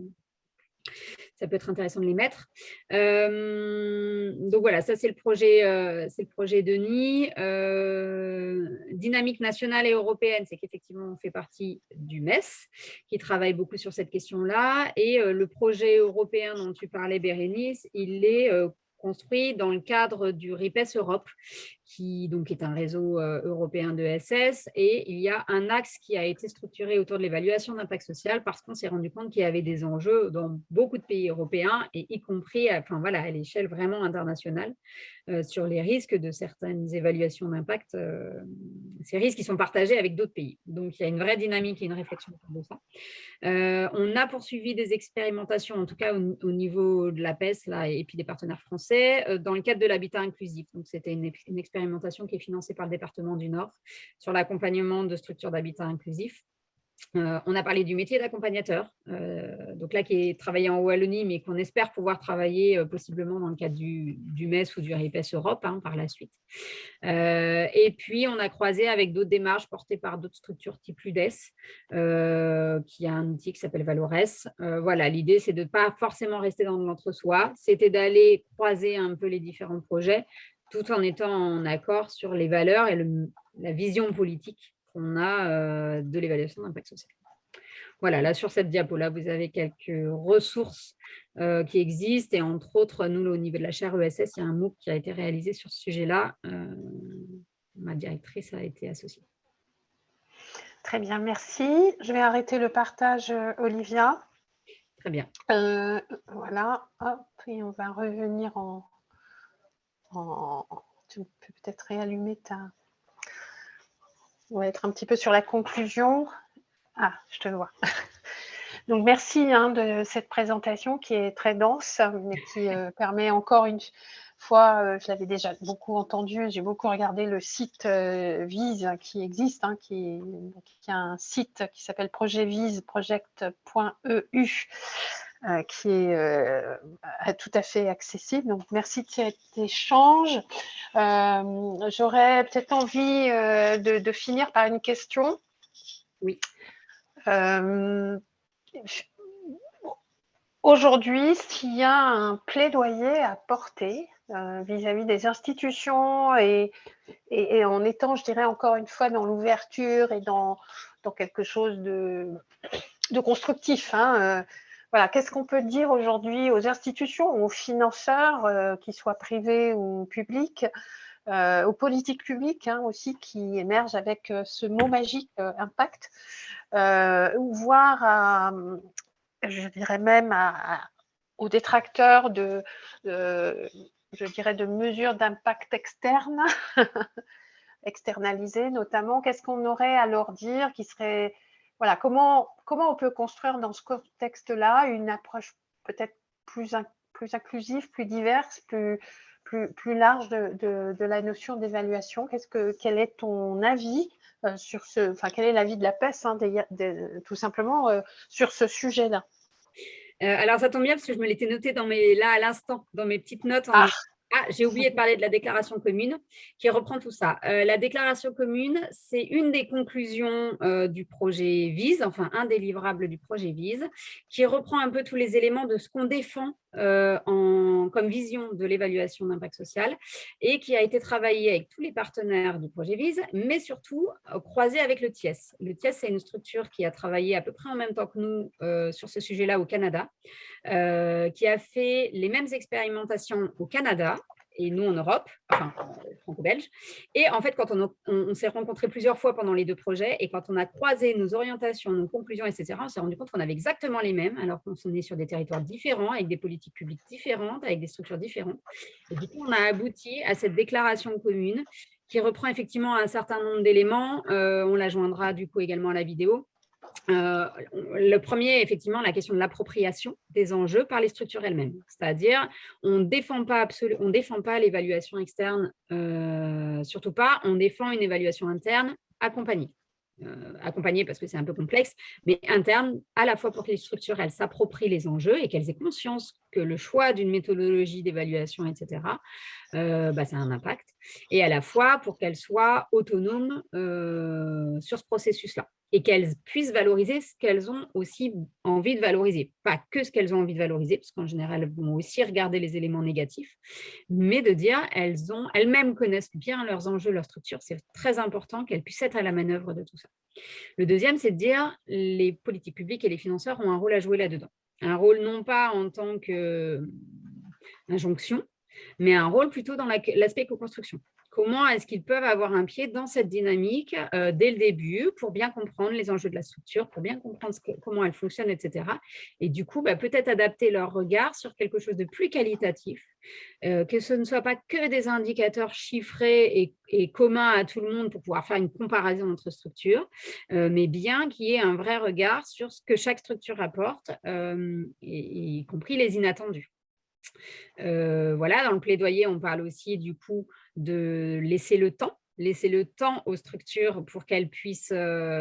ça peut être intéressant de les mettre. Donc voilà, ça c'est le projet Denis. Dynamique nationale et européenne, c'est qu'effectivement on fait partie du MES qui travaille beaucoup sur cette question-là. Et le projet européen dont tu parlais, Bérénice, il est construit dans le cadre du RIPES Europe, qui donc est un réseau européen de SS, et il y a un axe qui a été structuré autour de l'évaluation d'impact social parce qu'on s'est rendu compte qu'il y avait des enjeux dans beaucoup de pays européens et y compris à l'échelle vraiment internationale sur les risques de certaines évaluations d'impact. Ces risques qui sont partagés avec d'autres pays. Donc, il y a une vraie dynamique et une réflexion autour de ça. On a poursuivi des expérimentations, en tout cas au niveau de la PES là, et puis des partenaires français, dans le cadre de l'habitat inclusif. Donc, c'était une expérimentation qui est financée par le département du Nord sur l'accompagnement de structures d'habitat inclusif. On a parlé du métier d'accompagnateur, donc là qui est travaillé en Wallonie, mais qu'on espère pouvoir travailler possiblement dans le cadre du MES ou du RIPES Europe par la suite. Et puis, on a croisé avec d'autres démarches portées par d'autres structures type LUDES, qui a un outil qui s'appelle Valores. Voilà, l'idée, c'est de ne pas forcément rester dans l'entre-soi, c'était d'aller croiser un peu les différents projets, tout en étant en accord sur les valeurs et la vision politique qu'on a de l'évaluation d'impact social. Voilà, là, sur cette diapo-là, vous avez quelques ressources qui existent. Et entre autres, nous, au niveau de la chaire ESS, il y a un MOOC qui a été réalisé sur ce sujet-là. Ma directrice a été associée. Très bien, merci. Je vais arrêter le partage, Olivia. Très bien. Voilà, hop, et on va revenir tu peux peut-être réallumer On va être un petit peu sur la conclusion. Ah, je te vois. Donc, merci de cette présentation qui est très dense, mais qui permet encore une fois, je l'avais déjà beaucoup entendu, j'ai beaucoup regardé le site VISE qui existe, qui a un site qui s'appelle projetviseproject.eu, qui est tout à fait accessible. Donc, merci de cet échange. J'aurais peut-être envie de finir par une question. Oui. Aujourd'hui, s'il y a un plaidoyer à porter vis-à-vis des institutions et en étant, je dirais encore une fois, dans l'ouverture et dans quelque chose de constructif, hein, voilà, qu'est-ce qu'on peut dire aujourd'hui aux institutions, aux financeurs, qu'ils soient privés ou publics, aux politiques publiques hein, aussi qui émergent avec ce mot magique impact, ou voire je dirais même aux détracteurs je dirais de mesures d'impact externe, externalisées notamment. Qu'est-ce qu'on aurait à leur dire qui serait, voilà, comment on peut construire dans ce contexte-là une approche peut-être plus inclusive, plus diverse, plus large de la notion d'évaluation. Quel est ton avis sur quel est l'avis de la PES, hein, tout simplement, sur ce sujet-là? Alors, ça tombe bien parce que je me l'étais noté là à l'instant, dans mes petites notes. J'ai oublié de parler de la déclaration commune qui reprend tout ça. La déclaration commune, c'est une des conclusions du projet VISE, enfin un des livrables du projet VISE, qui reprend un peu tous les éléments de ce qu'on défend comme vision de l'évaluation d'impact social et qui a été travaillé avec tous les partenaires du projet VISE, mais surtout croisé avec le TIES. Le TIES, c'est une structure qui a travaillé à peu près en même temps que nous sur ce sujet-là au Canada, qui a fait les mêmes expérimentations au Canada et nous en Europe, enfin franco-belge. Et en fait, quand on s'est rencontrés plusieurs fois pendant les deux projets et quand on a croisé nos orientations, nos conclusions, etc., on s'est rendu compte qu'on avait exactement les mêmes, alors qu'on est sur des territoires différents, avec des politiques publiques différentes, avec des structures différentes. Et du coup, on a abouti à cette déclaration commune qui reprend effectivement un certain nombre d'éléments. On la joindra du coup également à la vidéo. Le premier, effectivement, la question de l'appropriation des enjeux par les structures elles-mêmes. C'est-à-dire, on ne défend pas l'évaluation externe, surtout pas, on défend une évaluation interne accompagnée. Accompagnée parce que c'est un peu complexe, mais interne, à la fois pour que les structures, elles s'approprient les enjeux et qu'elles aient conscience que le choix d'une méthodologie d'évaluation, etc., ça a un impact, et à la fois pour qu'elles soient autonomes sur ce processus-là et qu'elles puissent valoriser ce qu'elles ont aussi envie de valoriser. Pas que ce qu'elles ont envie de valoriser, parce qu'en général, elles vont aussi regarder les éléments négatifs, mais de dire elles-mêmes connaissent bien leurs enjeux, leur structure. C'est très important qu'elles puissent être à la manœuvre de tout ça. Le deuxième, c'est de dire les politiques publiques et les financeurs ont un rôle à jouer là-dedans. Un rôle non pas en tant qu'injonction, mais un rôle plutôt dans l'aspect co-construction. Comment est-ce qu'ils peuvent avoir un pied dans cette dynamique dès le début pour bien comprendre les enjeux de la structure, pour bien comprendre comment elle fonctionne, etc. Et du coup, peut-être adapter leur regard sur quelque chose de plus qualitatif, que ce ne soit pas que des indicateurs chiffrés et communs à tout le monde pour pouvoir faire une comparaison entre structures, mais bien qu'il y ait un vrai regard sur ce que chaque structure apporte, y compris les inattendus. Voilà, dans le plaidoyer, on parle aussi du coup de laisser le temps aux structures pour qu'elles puissent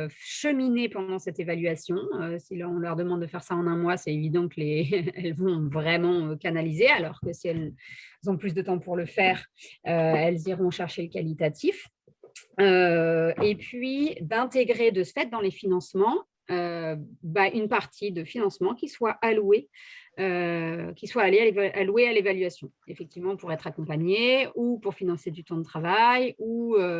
cheminer pendant cette évaluation. Si on leur demande de faire ça en un mois, c'est évident qu'elles vont vraiment canaliser, alors que si elles ont plus de temps pour le faire, elles iront chercher le qualitatif. Et puis d'intégrer de ce fait dans les financements une partie de financement qui soit allouée à l'évaluation, effectivement pour être accompagné ou pour financer du temps de travail,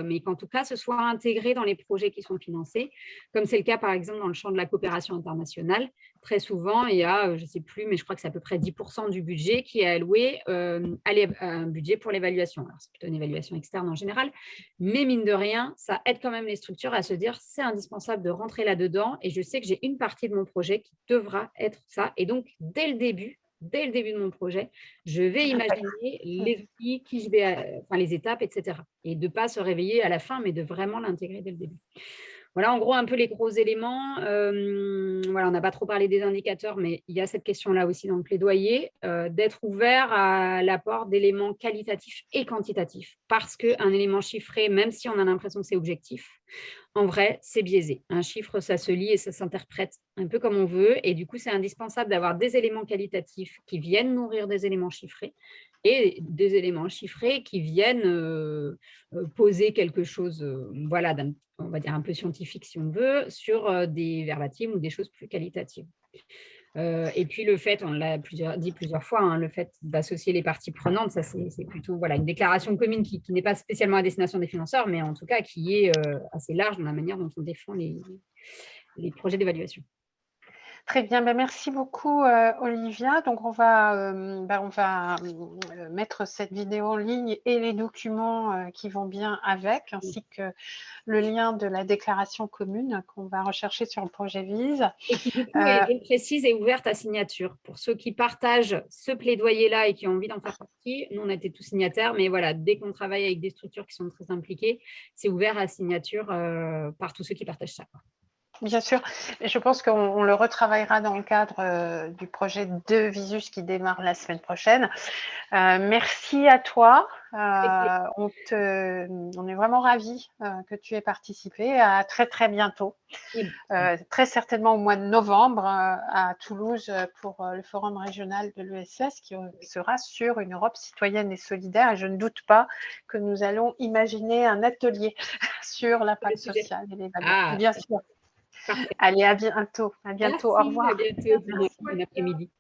mais qu'en tout cas ce soit intégré dans les projets qui sont financés, comme c'est le cas par exemple dans le champ de la coopération internationale. Très souvent, il y a, je ne sais plus, mais je crois que c'est à peu près 10% du budget qui est alloué à un budget pour l'évaluation. Alors, c'est plutôt une évaluation externe en général, mais mine de rien, ça aide quand même les structures à se dire c'est indispensable de rentrer là-dedans et je sais que j'ai une partie de mon projet qui devra être ça. Et donc, dès le début de mon projet, je vais imaginer les outils, les étapes, etc. Et de ne pas se réveiller à la fin, mais de vraiment l'intégrer dès le début. Voilà, en gros, un peu les gros éléments. On n'a pas trop parlé des indicateurs, mais il y a cette question-là aussi dans le plaidoyer, d'être ouvert à l'apport d'éléments qualitatifs et quantitatifs. Parce qu'un élément chiffré, même si on a l'impression que c'est objectif, en vrai, c'est biaisé. Un chiffre, ça se lit et ça s'interprète un peu comme on veut. Et du coup, c'est indispensable d'avoir des éléments qualitatifs qui viennent nourrir des éléments chiffrés et des éléments chiffrés qui viennent poser quelque chose, on va dire un peu scientifique si on veut, sur des verbatims ou des choses plus qualitatives. Et puis le fait, on l'a dit plusieurs fois, hein, le fait d'associer les parties prenantes, ça c'est plutôt voilà, une déclaration commune qui n'est pas spécialement à destination des financeurs, mais en tout cas qui est assez large dans la manière dont on défend les projets d'évaluation. Très bien, ben merci beaucoup Olivia. Donc on va mettre cette vidéo en ligne et les documents qui vont bien avec, ainsi que le lien de la déclaration commune qu'on va rechercher sur le projet VISE. Et qui du coup, je le précise, est ouverte à signature. Pour ceux qui partagent ce plaidoyer-là et qui ont envie d'en faire partie, nous on a été tous signataires, mais voilà, dès qu'on travaille avec des structures qui sont très impliquées, c'est ouvert à signature par tous ceux qui partagent ça. Bien sûr, et je pense qu'on le retravaillera dans le cadre du projet de Visus qui démarre la semaine prochaine. Merci à toi. On est vraiment ravis que tu aies participé. À très très bientôt. Très certainement au mois de novembre à Toulouse pour le forum régional de l'ESS qui sera sur une Europe citoyenne et solidaire. Et je ne doute pas que nous allons imaginer un atelier sur l'impact social et l'évaluation. Bien sûr. Parfait. Allez, à bientôt. À bientôt. Merci, Au revoir. à bientôt. Bon après-midi.